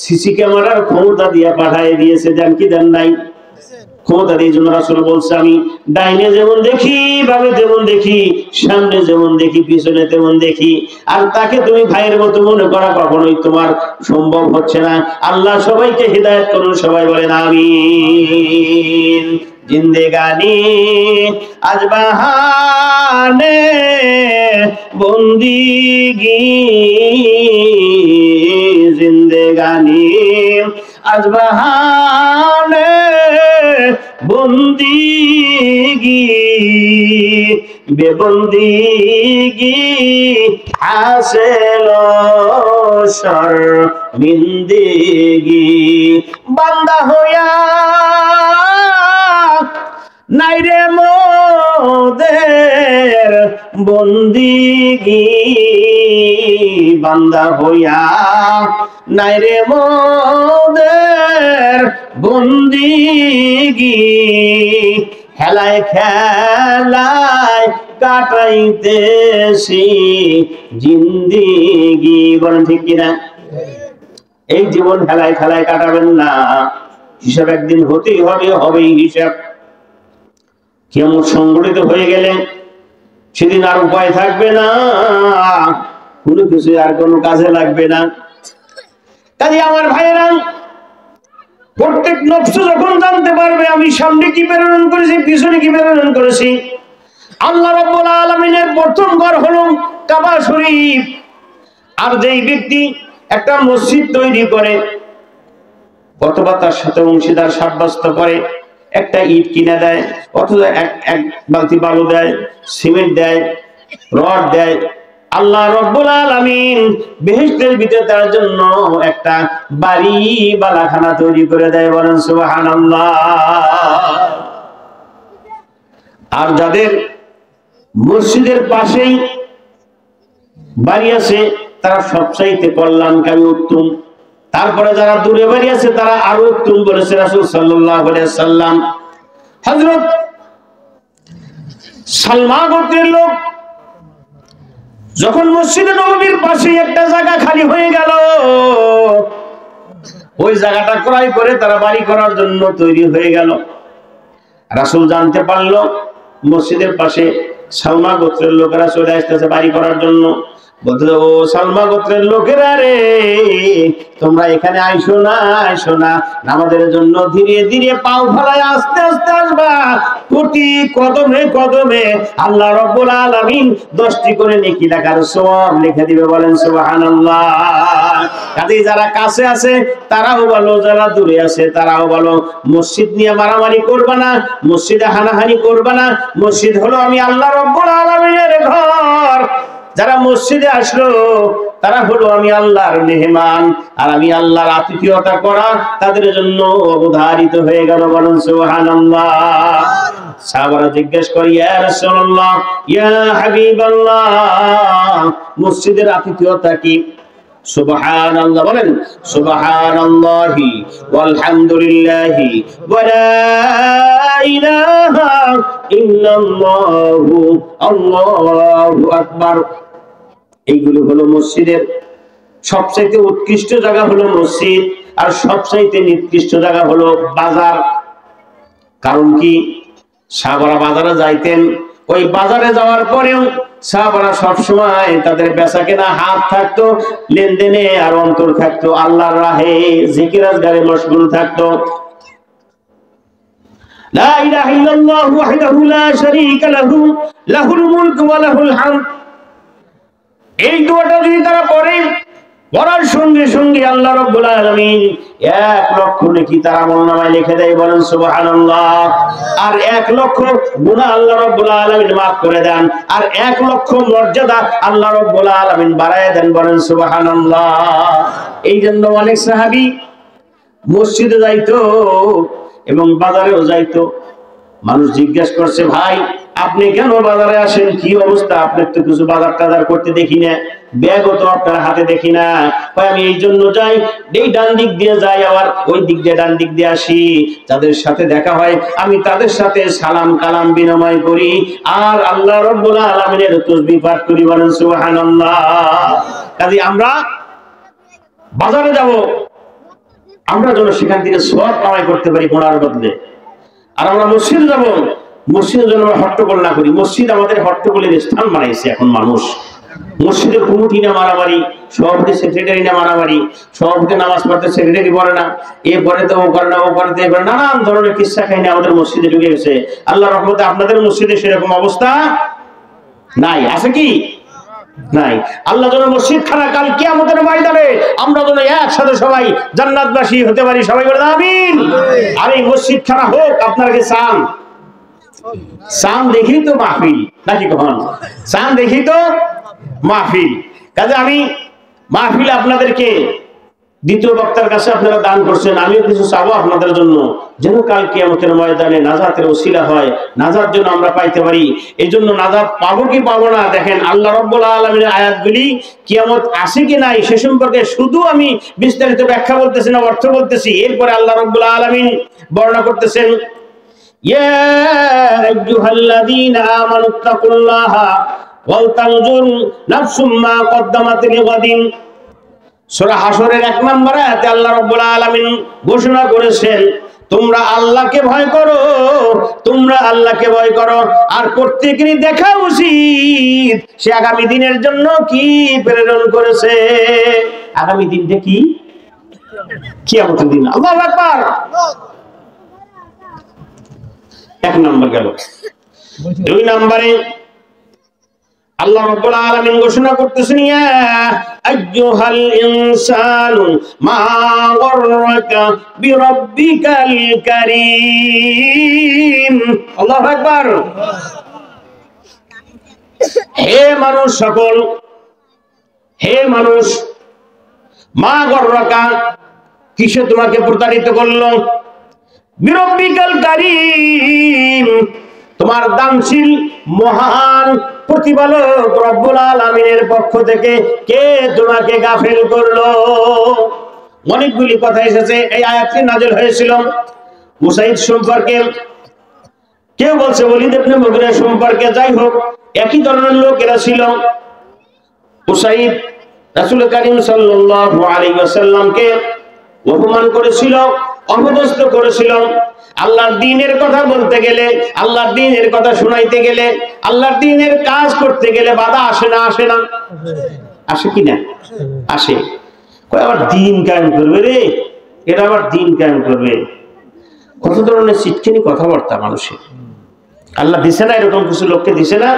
[SPEAKER 1] সিসি ক্যামেরার ক্ষমতা দিয়ে পাঠিয়ে দিয়েছে, দেন কি দেন নাই? ক্ষমতা দিয়ে। জন্য রাসূল বলছে, আমি ডাইনে যেমন দেখি, বামে যেমন দেখি, সামনে যেমন দেখি, পিছনে তেমন দেখি। আর তাকে তুমি ভাইয়ের মতো মনে করা কখনোই তোমার সম্ভব হচ্ছে না। আল্লাহ সবাইকে হিদায়াত করুন, সবাই বলেন আমিন। জিন্দেগানি আজ বাহানে বন্দিগি, জিন্দেগানি আজ বাহানে বন্দিগি, বেবন্দিগি হাসিল শর্মিন্দিগি। বান্দা হইয়া নাই রে মোদের বন্দিগি, বান্দা হইয়া নাই রে মোদের বন্দিগি। হেলায় খেলায় কাটাইতেছি জিন্দিগি। বলেন ঠিক কিনা? এই জীবন হেলায় খেলায় কাটাবেন না, হিসাব একদিন হতেই হবে, হবেই হিসাব। কিয়ামত সংগঠিত হয়ে গেলে সেদিন আর উপায় থাকবে না, কোনো কিছু আর কোনো কাজে লাগবে না। কাজে আমার ভাইয়েরা, প্রত্যেক নফস যখন জানতে পারবে আমি সামনে কি প্রেরণ করেছি, পিছনে কি প্রেরণ করেছি, আল্লাহ রাব্বুল আলামিনের প্রথম ঘর হলো কাবা শরীফ। আর যেই ব্যক্তি একটা মসজিদ তৈরি করে অথবা তার সাথে অংশীদার সাব্যস্ত করে, একটা ইট কিনে দেয় অথবা এক বালতি বালু দেয়, সিমেন্ট দেয়, রড দেয়, আল্লাহ রাব্বুল আলামিন বেহেশতের ভিতরে তার জন্য একটা বাড়ি বালাখানা তৈরি করে দেয়। বলেন সুবহানাল্লাহ। আর যাদের মসজিদের পাশেই বাড়ি আছে তারা সবচাইতে কল্যাণকামী, উত্তম। তারপরে যারা দূরে বাড়ি আছে তারা আরো উত্তম বলেছে রাসূল সাল্লাল্লাহু আলাইহি ওয়াসাল্লাম। হযরত সালমা গোত্রের লোক যখন মসজিদে নববীর পাশে একটা জায়গা খালি হয়ে গেল, ওই জায়গাটা ক্রয় করে তারা বাড়ি করার জন্য তৈরি হয়ে গেল। রাসূল জানতে পারলো মসজিদের পাশে সালমা গোত্রের লোকেরা চলে আসতেছে বাড়ি করার জন্য। বলতে, ও সালমা গোত্রের লোকেরা রে, তোমরা এখানে আইসো না, আইসো না, আমাদের জন্য ধীরে ধীরে পাও ফেলায় আস্তে আস্তে আসবা। প্রতি কদমে কদমে আল্লাহ রাব্বুল আলামিন 10টি করে নেকি লেখার সওয়াব লিখে দিবে। বলেন সুবহানাল্লাহ। কাজেই যারা কাছে আছে তারাও ভালো, যারা দূরে আছে তারাও ভালো। মসজিদ নিয়ে মারামারি করবা না, মসজিদে হানাহানি করবা না। মসজিদ হলো আমি আল্লাহ রাব্বুল আলামিনের ঘর। যারা মসজিদে আসলো তারা হলো আমি আল্লাহর মেহমান, আর আমি আল্লাহর আতিথেয়তা করা তাদের জন্য অবধারিত হয়ে গেল। বলেন সুবহানাল্লাহ। সাহাবারা জিজ্ঞেস করে, ইয়া রাসূলুল্লাহ, ইয়া হাবিবাল্লাহ, মসজিদের আতিথেয়তা কি? সুবহানাল্লাহ বলেন। সুবহানাল্লাহি ওয়ালহামদুলিল্লাহি ওয়া লা ইলাহা ইল্লাল্লাহু আল্লাহু আকবার। এইগুলো হলো মসজিদের সবচাইতে উৎকৃষ্ট জায়গা হলো মসজিদ, আর সবচাইতে নিকৃষ্ট জায়গা হলো বাজার। কারণ কি? সাহাবারা বাজারে যাইতেন, ওই বাজারে যাওয়ার পরেও সাহাবারা সবসময় তাদের বেচা কেনা হাত থাকতো লেনদেনে, আর অন্তর থাকতো আল্লাহর রাহে, জিকির আজকারে মশগুল থাকতো। লা ইলাহা ইল্লাল্লাহু ওয়াহদাহু লা শারীকা লাহু, লাহুল মুলকু ওয়া লাহুল হামদ। এই দোয়াটা যদি তারা পড়ে, পড়ার সঙ্গে সঙ্গে আল্লাহ রাব্বুল আলামিন 1 লক্ষ নেকি তার আমলনামায় লিখে দেয়। বলেন সুবহানাল্লাহ। আর 1 লক্ষ গুনাহ আল্লাহ রাব্বুল আলামিন maaf করে দেন, আর 1 লক্ষ মর্যাদা আল্লাহ রাব্বুল আলামিন বাড়ায় দেন। বলেন সুবহানাল্লাহ। এই জন্য অনেক সাহাবী মসজিদে যাইতো এবং বাজারেও যাইতো। মানুষ জিজ্ঞেস করছে, ভাই আপনি কেন বাজারে আসেন, কি অবস্থা? আপনার তো কিছু বাজার টাজার করতে দেখি না, ব্যাগও তো আপনার হাতে দেখি না। আমি এই জন্য যাই, এই ডান দিক দিয়ে যাই, আবার ওই দিক দিয়ে ডান দিক দিয়ে আসি। যাদের সাথে দেখা হয় আমি তাদের সাথে সালাম কালাম বিনিময় করি, আর আল্লাহ রাব্বুল আলামিনের তাসবিহ পাঠ করি। বলেন সুবহানাল্লাহ। কাজে আমরা বাজারে যাব, আমরা যেন সেখান থেকে সওয়াব কামাই করতে পারি গুনার বদলে। আর আমরা মসজিদে যাব, মসজিদের জন্য আমরা হট্টগোল না করি। মসজিদ আমাদের হট্টগোলের স্থান বানাইছে এখন মানুষ। মসজিদের কমিটি না মারামারি, সভাপতি সেক্রেটারি না মারামারি, সভাপতি নামাজ পড়তে সেক্রেটারি পড়ে না, এ পরে তো ও করে না, ও করে তো এ করে, নানান ধরনের কিচ্ছা কাহিনী আমাদের মসজিদে ঢুকে গেছে। আল্লাহর রহমতে আপনাদের মসজিদে সেরকম অবস্থা নাই, আছে কি? নাই। আল্লাহ যেন মসজিদ খানা কাল কিয়ামতের ময়দানে আমরা যেন একসাথে সবাই জান্নাতবাসী হতে পারি। সবাই বলে আমিন। আর এই মসজিদ খানা হোক, আপনারা কি চান? চান দেখি তো মাহফিল, নাকি কখন? চান দেখি তো মাহফিল। কাজে আমি মাহফিল আপনাদেরকে দ্বিতীয় বক্তার কাছে আপনারা দান করছেন, আমিও কিছু চাবো আপনাদের জন্য, যেন কাল কিয়ামতের ময়দানে নাজাতের ওসিলা হয়, নাজাত যেন আমরা পাইতে পারি। এই জন্য নাজাত পাবো কি পাবো না, দেখেন আল্লাহ রাব্বুল আলামিনের আয়াতগুলি কিয়ামত আছে কি নাই সে সম্পর্কে শুধু আমি বিস্তারিত ব্যাখ্যা বলতেছি না, অর্থ বলতেছি। এরপরে আল্লাহ রাব্বুল আলামিন বর্ণনা করতেছেন, ইয়া আইয়ুহাল্লাযীনা আমানুত্তাকুল্লাহা ওয়াল তানজুর নাফসুম মা কদ্দামাত লিগাদিন। সূরা হাশরের 1 নম্বর আয়াতে আল্লাহ রাব্বুল আলামিন ঘোষণা করেছেন, তোমরা আল্লাহকে ভয় করো, তোমরা আল্লাহকে ভয় করো। আর প্রত্যেকেরই দেখা উচিত সে আগামী দিনের জন্য কি প্রেরণ করেছে। আগামী দিনটা কি? কিয়ামতের দিন। আল্লাহু আকবার। 1 নম্বর গেল। দুই নম্বরে আল্লাহ রাব্বুল আলামিন ঘোষণা করতেছেন, ইয়া আইয়ুহাল ইনসানু মা গররাকা বিরাব্বিকাল কারীম। আল্লাহু আকবার। হে মানুষ সকল, হে মানুষ, মা গররাকা, কিসে তোমাকে প্রতারিত করলো? বিরাব্বিকাল কারীম, তোমার দানশীল মহান প্রতিপালক রব্বুল আলামিনের পক্ষ থেকে কে তোমাকে গাফেল করলো? অনেকগুলি কথা এসেছে। এই আয়াতটি নাযিল হয়েছিল উসাইদ সম্পর্কে, কেউ বলছে ওলীদ ইবনে মুগীরা সম্পর্কে। যাই হোক, একই ধরনের লোক এরা ছিল। উসাইদ রাসূল করিম সাল্লাল্লাহু আলাইহি ওয়াসাল্লামকে অপমান করেছিল, অপদস্থ করেছিল। আল্লাহর দ্বীনের কথা বলতে গেলে, আল্লাহর দ্বীনের কথা শোনাইতে গেলে, আল্লাহর দ্বীনের কাজ করতে গেলে বাধা আসে না? আসে না? আসে কি না? আসে। কই আবার দ্বীন কায়েম করবে রে, এরা আবার দ্বীন কায়েম করবে। কত ধরনের চিটকিনি কথাবার্তা মানুষের। আল্লাহ দিছে না এরকম কিছু লোককে, দিছে না?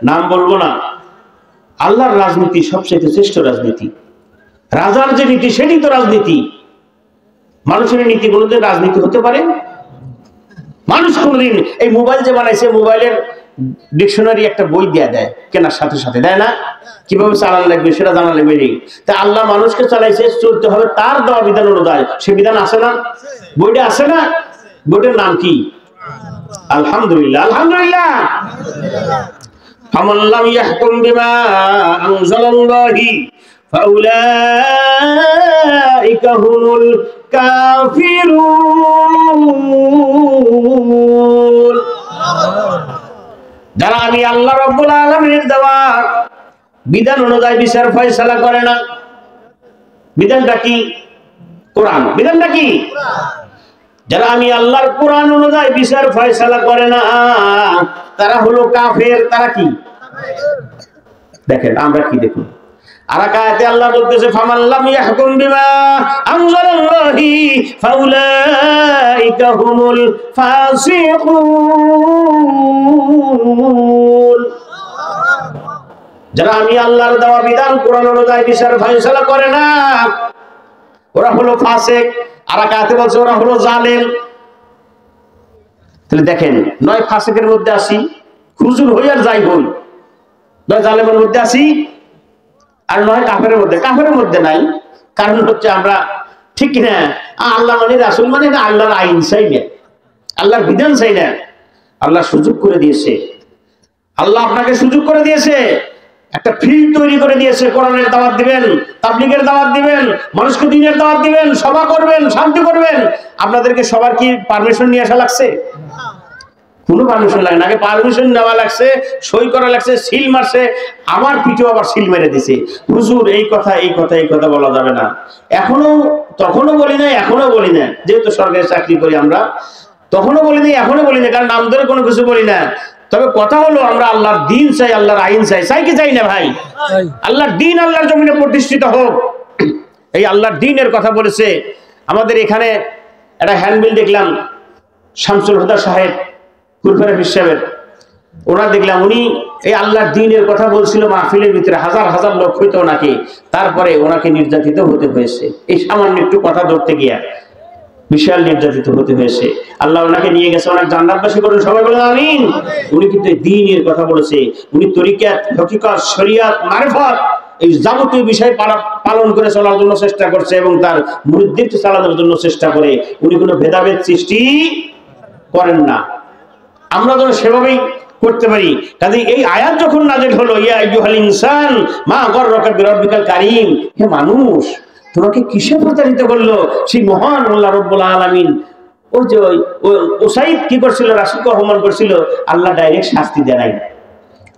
[SPEAKER 1] নাম বলবো না। আল্লাহর রাজনীতি সবচেয়ে শ্রেষ্ঠ রাজনীতি। রাজার যে নীতি সেটি তো রাজনীতি। মানুষের নীতি কোনোদিন রাজনীতি হতে পারে? মানুষ কোনোদিন, এই মোবাইল যে বানাইছে, মোবাইলের ডিকশনারি একটা বই দেয়া দেয় কেনার সাথে সাথে, দেয় না? কিভাবে চালানো লাগবে সেটা জানা লাগবে। তা আল্লাহ মানুষকে চালাইছে, চলতে হবে তার দেওয়া বিধান অনুযায়ী। সে বিধান আছে না? বইটা আছে না? বইটার নাম কি? আলহামদুলিল্লাহ। আলহামদুলিল্লাহ। ফামান লাম ইয়াহকুম বিমা আনজালাল্লাহি ফাউলাইকা হুমুল কাফিরুন। যারা আমি আল্লাহ রাব্বুল আলামিনের দেওয়া বিধান অনুযায়ী বিচার ফয়সালা করে না। বিধানটা কি? কোরআন। বিধানটা কি? যারা আমি আল্লাহর কোরআন অনুযায়ী বিচার ফয়সালা করে না, তারা হলো কাফের। তারা কি? দেখেন আমরা কি দেখুন, আরাকাতে আল্লাহ বলতেছে ফামান লাম ইয়াহকুম বিমা আনজালাল্লাহি ফাউলাইকা হুমুল ফাসিকুন। যারা আমি আল্লাহর দেওয়া বিধান কোরআন অনুযায়ী বিচার ফয়সালা করে না, ওরা হলো ফাসিক। আরাকাতে বলছে ওরা হলো জালেম। তাহলে দেখেন, নয় ফাসিকের মধ্যে আসি, হুজুর হই আর যাই হই, নয় জালেমের মধ্যে আসি, আর নয় কাফেরের মধ্যে। কাফেরের মধ্যে নাই, কারণ হচ্ছে আমরা ঠিক কিনা আল্লাহ মানে, রাসূল মানে না, আল্লাহর আইন চাই না, আল্লাহর বিধান চাই না। আল্লাহ সুযোগ করে দিয়েছে, আল্লাহ আপনাকে সুযোগ করে দিয়েছে, একটা ফিল্ড তৈরি করে দিয়েছে। কোরআনের দাওয়াত দিবেন, তাবলীগের দাওয়াত দিবেন, মানুষকে দ্বীনের দাওয়াত দিবেন, সভা করবেন, শান্তি করবেন। আপনাদেরকে সবার কি পারমিশন নিয়ে আসা লাগছে? কোনো পারমিশন লাগে না। আগে পারমিশন নেওয়া লাগছে, সই করা লাগছে, সিল মারছে। আমার পিঠেও আবার সিল মেরে দিছে, হুজুর এই কথা এই কথা এই কথা বলা যাবে না। এখনো, তখনও বলি না, এখনো বলি না, যেহেতু সরকারি চাকরি করি আমরা, তখনও বলি না, এখনো বলি না, কারণ নাম ধরে কোনো কিছু বলি না। তবে কথা হলো আমরা আল্লাহর দ্বীন চাই, আল্লাহর আইন চাই। চাই কি চাই না ভাই? আল্লাহর দ্বীন আল্লাহর জমিনে প্রতিষ্ঠিত হোক। এই আল্লাহর দ্বীনের কথা বলেছে। আমাদের এখানে একটা হ্যান্ডবিল দেখলাম, শামসুল হুদা সাহেব, কুরফেরা সাহেবের, ওরা দেখলাম উনি এই আল্লাহর দ্বীনের কথা বলছিল মাহফিলের ভিতরে, হাজার হাজার লোক হইতো ওনাকে। তারপরে ওনাকে নির্যাতিত হতে হয়েছে, এই সামান্য একটু কথা ধরতে গিয়া বিশাল নির্যাতিত হতে হয়েছে। আল্লাহ ওনাকে নিয়ে গেছে, ওনাকে জান্নাতবাসী করুন, সবাই বলেন আমিন। উনি কিন্তু দ্বীনের কথা বলেছে। উনি তরিকাত, হকিকত, শরিয়াত, মারিফত, এই যাবতীয় বিষয় পালন করে চলার জন্য চেষ্টা করছে এবং তার মুরিদদেরকে চালানোর জন্য চেষ্টা করে। উনি কোনো ভেদাভেদ সৃষ্টি করেন না, আমরা যেন সেভাবেই করতে পারি। কাজে এই আয়াত যখন নাযিল হলো, ইয়া আইয়ুহাল ইনসান মা গররাকা বিরাব্বিকাল কারীম, হে মানুষ তোমাকে কিসে প্রতারিত করলো সেই মহান আল্লাহ রাব্বুল আলামিন। ওই যে উসাইদ কি করছিল? রাসূলকে অপমান করছিল। আল্লাহ ডাইরেক্ট শাস্তি দেয় নাই।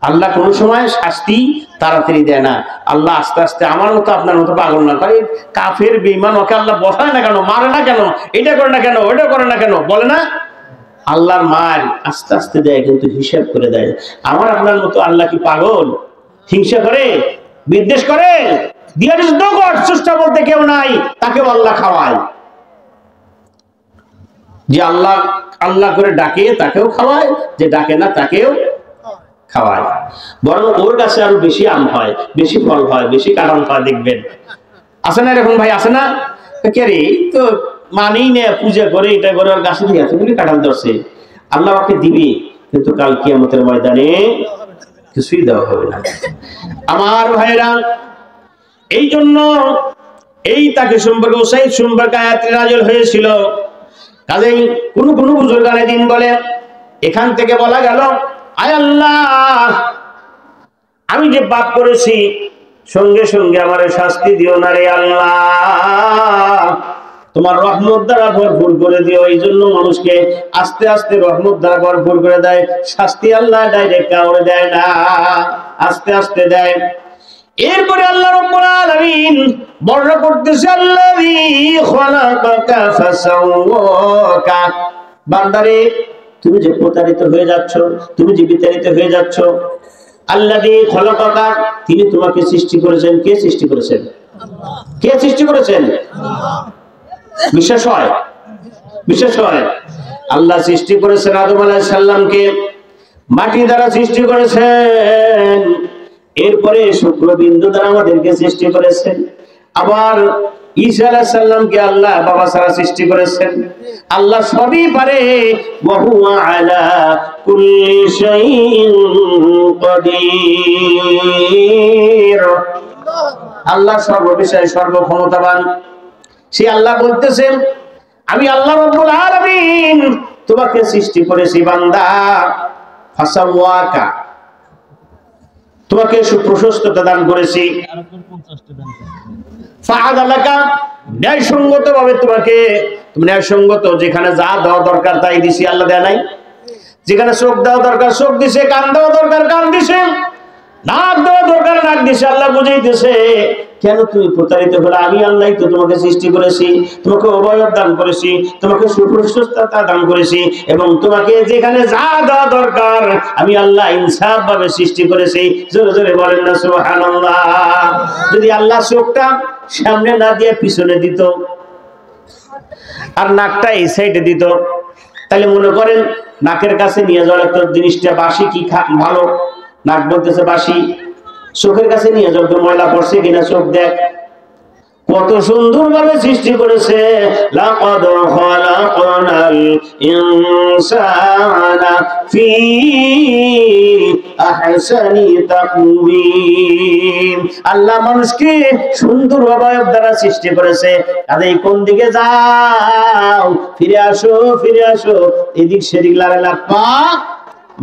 [SPEAKER 1] আল্লাহ কোনো সময় শাস্তি তাড়াতাড়ি দেয় না। আল্লাহ আস্তে আস্তে, আমার মতো আপনার মতো পাগল না করে, কাফের বেঈমান ওকে আল্লাহ বসায় না কেন, মারে না কেন, এটা করে না কেন, ওটা করে না কেন, বলে না? আল্লাহর মার আস্তে আস্তে দেয়, কিন্তু হিসাব করে দেয়। আমার আপনার মতো আল্লাহ কি পাগল? হিংসা করে, বিদ্বেষ করে? দেয়ার ইজ নো গড, স্রষ্টা বলতে কেউ নাই, তাকেও আল্লাহ খাওয়ায়। যে আল্লাহ আল্লাহ করে ডাকে তাকেও খাওয়ায়, যে ডাকে না তাকেও খাওয়ায়। বরং ওর কাছে আরো বেশি আম হয়, বেশি ফল হয়, বেশি কারণ হয়। দেখবেন আছে না এরকম ভাই, আছে না? কে রে তো মানেই না, পূজা করে এটা করে, ওর গাছে দিয়ে এতগুলি কাঁঠাল ধরছে, আল্লাহ ওকে দিবি, কিন্তু কাল কিয়ামতের ময়দানে কিছুই দেওয়া হবে না। আমার ভাইরা, এই জন্য এই তাকে সম্পর্কে উসাইদ সম্পর্কে আয়াত নাযিল হয়েছিল। কাজেই কোন বুজুর্গানে দিন বলে, এখান থেকে বলা গেল, আয় আল্লাহ, আমি যে পাপ করেছি সঙ্গে সঙ্গে আমার শাস্তি দিও না রে আল্লাহ, তোমার রহমত দ্বারা ভরপুর করে দিও। এই জন্য মানুষকে আস্তে আস্তে রহমত দ্বারা ভরপুর করে দেয়, শাস্তি আল্লাহ ডাইরেক্ট কাউরে দেয় না, আস্তে আস্তে দেয়। এরপরে আল্লাহ রাব্বুল আলামিন বর্ণনা করতেছে, আল্লাযী খালাকাকা ফাসাওয়াকা, বান্দারে তুমি যে প্রতারিত হয়ে যাচ্ছ, তুমি যে বিতাড়িত হয়ে যাচ্ছ, আল্লাযী খালাকাকা, তিনি তোমাকে সৃষ্টি করেছেন। কে সৃষ্টি করেছেন? আল্লাহ। কে সৃষ্টি করেছেন? আল্লাহ। বিশ্বাস হয়? বিশ্বাস হয়? আল্লাহ সৃষ্টি করেছেন আদম আলাইহিস সালামকে, মাটি দ্বারা সৃষ্টি করেছেন, এরপরে শুক্রবিন্দু দ্বারা আমাদেরকে সৃষ্টি করেছেন। আবার ঈসা আলাইহিস সালামকে আল্লাহ বাবা ছাড়া সৃষ্টি করেছেন। আল্লাহ সবই পারে, ওয়া হুয়া আলা কুল্লি শাইইন কাদির, আল্লাহ সর্ববিষয়ে সর্বক্ষমতাবান। সে আল্লাহ বলতেছেন, আমি আল্লাহ রাব্বুল আলামিন তোমাকে সৃষ্টি করেছি বান্দা, ফাসাওয়াকা, তোমাকে সুপ্রশস্ততা দান করেছি, ফাআদালাকা, ন্যায়সঙ্গত ভাবে তোমাকে, ন্যায়সঙ্গত, যেখানে যা দেওয়া দরকার তাই দিছি, আল্লাহ দেয় নাই? যেখানে চোখ দেওয়া দরকার চোখ দিছে, কান দেওয়া দরকার কান দিছে, নাক দেওয়া দরকার নাক দিছে। আল্লাহ বুঝাইতেছে, কেন তুমি প্রতারিত হলে? আমি আল্লাহ তো তোমাকে সৃষ্টি করেছি, তোমাকে অবয়ব দান করেছি, তোমাকে সুপ্রশস্ততা দান করেছি, এবং তোমাকে যেখানে যা দেওয়া দরকার আমি আল্লাহ ইনসাফ ভাবে সৃষ্টি করেছি। জোরে জোরে বলেন না সুবহানাল্লাহ। যদি আল্লাহ চোখটা সামনে না দিয়ে পিছনে দিত, আর নাকটা এই সাইডে দিত, তাহলে মনে করেন নাকের কাছে নিয়ে যাওয়ার একটা জিনিসটা বাসি কি ভালো, নাক বলতেছে বাসি, চোখের কাছে নিয়ে যাও তো ময়লা পড়ছে কিনা, চোখ দেখ। কত সুন্দর ভাবে সৃষ্টি করেছে, লাকাদ খালাকনাল ইনসানা ফি আহসানি তাকওয়িম, আল্লাহ মানুষকে সুন্দর অবয়ব দ্বারা সৃষ্টি করেছে। কাজেই কোন দিকে যাও, ফিরে আসো ফিরে আসো, এদিক সেদিক লাড়া পা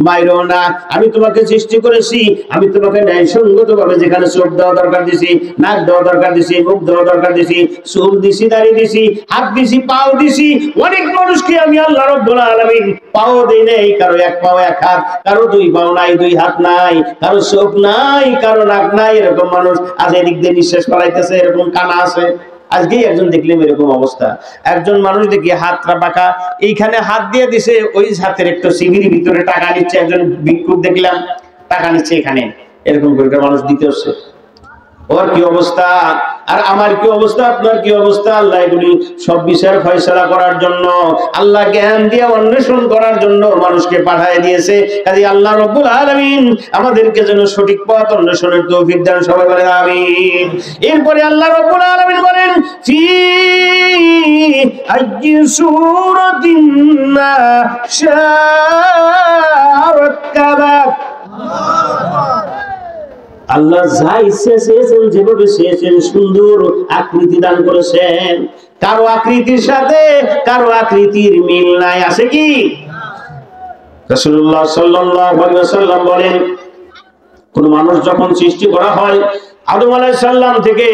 [SPEAKER 1] বাইরো না। আমি তোমাকে সৃষ্টি করেছি, আমি তোমাকে ন্যায়সঙ্গত ভাবে যেখানে চোখ দেওয়া দরকার দিছি, নাক দেওয়া দরকার দিছি, মুখ দেওয়া দরকার দিছি, চুল দিছি, দাড়ি দিছি, হাত দিছি, পাও দিছি। অনেক মানুষকে আমি আল্লাহ রাব্বুল আলামিন পাও দেই নাই, কারো এক পাও এক হাত, কারো দুই পাও নাই দুই হাত নাই, কারো চোখ নাই, কারো নাক নাই। এরকম মানুষ আজ এদিক দিয়ে নিঃশ্বাস ফেলাইতেছে, এরকম কানা আছে। আজকে একজন দেখলাম এরকম অবস্থা, একজন মানুষ দেখি হাতটা বাঁকা, এইখানে হাত দিয়ে দিছে, ওই হাতের একটু সিগির ভিতরে টাকা নিচ্ছে। একজন ভিক্ষুক দেখলাম টাকা নিচ্ছে এখানে, এরকম করে মানুষ দিতে হচ্ছে। ওর কি অবস্থা, আর আমার কি অবস্থা, আপনার কি অবস্থা? আল্লাহ এগুলি সব বিচার ফয়সালা করার জন্য, আল্লাহ জ্ঞান দিয়ে অন্বেষণ করার জন্য মানুষকে পাঠিয়ে দিয়েছে। কাজে আল্লাহ রাব্বুল আলামিন আমাদেরকে যেন সঠিক পথ অন্বেষণের তৌফিক দান, সবাই বলেন আমিন। এরপরে আল্লাহ রাব্বুল আলামিন বলেন, ফি আইয়ি সূরাতিন মা শাআ রাক্কাবাক, আল্লাহ যা ইচ্ছে চেয়েছেন, যেভাবে চেয়েছেন সুন্দর আকৃতি দান করেছেন। কারো আকৃতির সাথে কারো আকৃতির মিল নাই, আছে কি? রাসূলুল্লাহ সাল্লাল্লাহু আলাইহি ওয়াসাল্লাম বলেন, কোন মানুষ যখন সৃষ্টি করা হয়, আদম আলাইহিস সালাম থেকে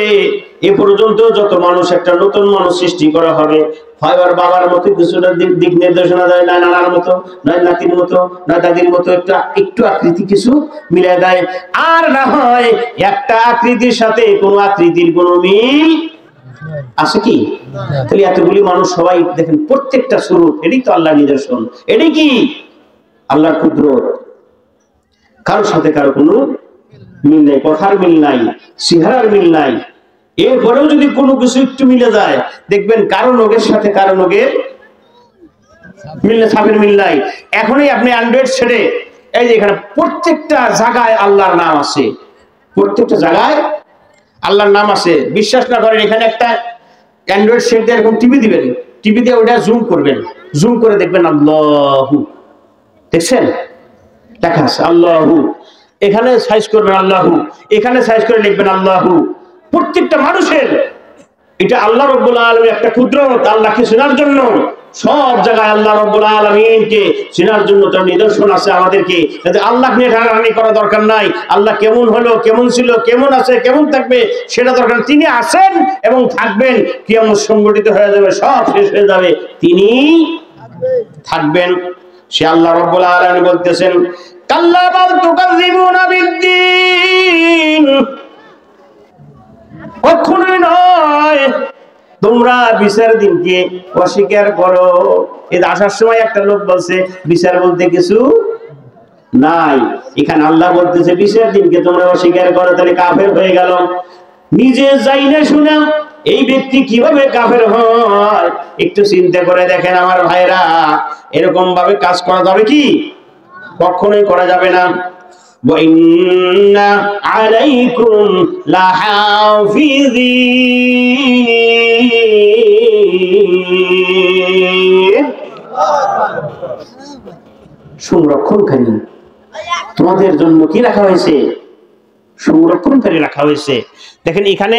[SPEAKER 1] এ পর্যন্ত যত মানুষ, একটা নতুন মানুষ সৃষ্টি করা হবে, হয় ওর বাবার মতো কিছুটা দিক নির্দেশনা দেয়, না নানার মতো, নয় নাতির মতো, না দাদির মতো, একটু আকৃতি কিছু মিলে দেয়, আর না হয় একটা আকৃতির সাথে কোন আকৃতির কোন মিল আছে কি? তাহলে এতগুলি মানুষ সবাই দেখেন, প্রত্যেকটা স্বরূপ, এটাই তো আল্লাহর নিদর্শন, এটাই কি আল্লাহর কুদরত। কারোর সাথে কারো কোনো মিল নাই, কথার মিল নাই, চেহারার মিল নাই। এরপরেও যদি কোনো কিছু একটু মিলে যায়, দেখবেন কারো নগের সাথে কারো নগের
[SPEAKER 2] মিললে ছাপের মিল নাই। এখনই আপনি অ্যান্ড্রয়েড ছেড়ে এই যে এখানে প্রত্যেকটা জায়গায় আল্লাহর নাম আছে, প্রত্যেকটা জায়গায় আল্লাহর নাম আছে। বিশ্বাস না করেন, এখানে একটা অ্যান্ড্রয়েড সেট দিয়ে এরকম টিভি দিবেন, টিভি দিয়ে ওটা জুম করবেন, জুম করে দেখবেন আল্লাহু, দেখছেন দেখা আছে আল্লাহু, এখানে সাইজ করবেন আল্লাহু, এখানে সাইজ করে লিখবেন আল্লাহু। প্রত্যেকটা মানুষের এটা আল্লাহ রাব্বুল আলামিন একটা কুদরত, আল্লাহকে চেনার জন্য সব জায়গায় আল্লাহ রাব্বুল আলামিনকে চেনার জন্য তার নিদর্শন আছে আমাদেরকে। আল্লাহ নিয়ে টানাটানি করা দরকার নাই, আল্লাহ কেমন হলো, কেমন ছিল, কেমন আছে, কেমন থাকবে সেটা দরকার। তিনি আছেন এবং থাকবেন, কিয়ামত সংগঠিত হয়ে যাবে, সব শেষ হয়ে যাবে, তিনি থাকবেন। সে আল্লাহ রাব্বুল আলামিন বলতেছেন কাল্লা বাল তুকাযিবুনা বিদ্দীন, কখনোই নয় তোমরা বিচার দিনকে অস্বীকার করো। এই আসার সময় একটা লোক বলছে বিচার বলতে কিছু নাই, এখানে আল্লাহ বলতেছে বিচার দিনকে তোমরা অস্বীকার করো, তাহলে কাফের হয়ে গেল। নিজে যাই না শুনে এই ব্যক্তি কিভাবে কাফের হয় একটু চিন্তা করে দেখেন আমার ভাইরা। এরকম ভাবে কাজ করা যাবে কি? কখনোই করা যাবে না। ওয়াইন্না আলাইকুম লাহাফিযিন, সংরক্ষণকারী তোমাদের জন্য কি রাখা হয়েছে? সংরক্ষণকারী রাখা হয়েছে। দেখেন এখানে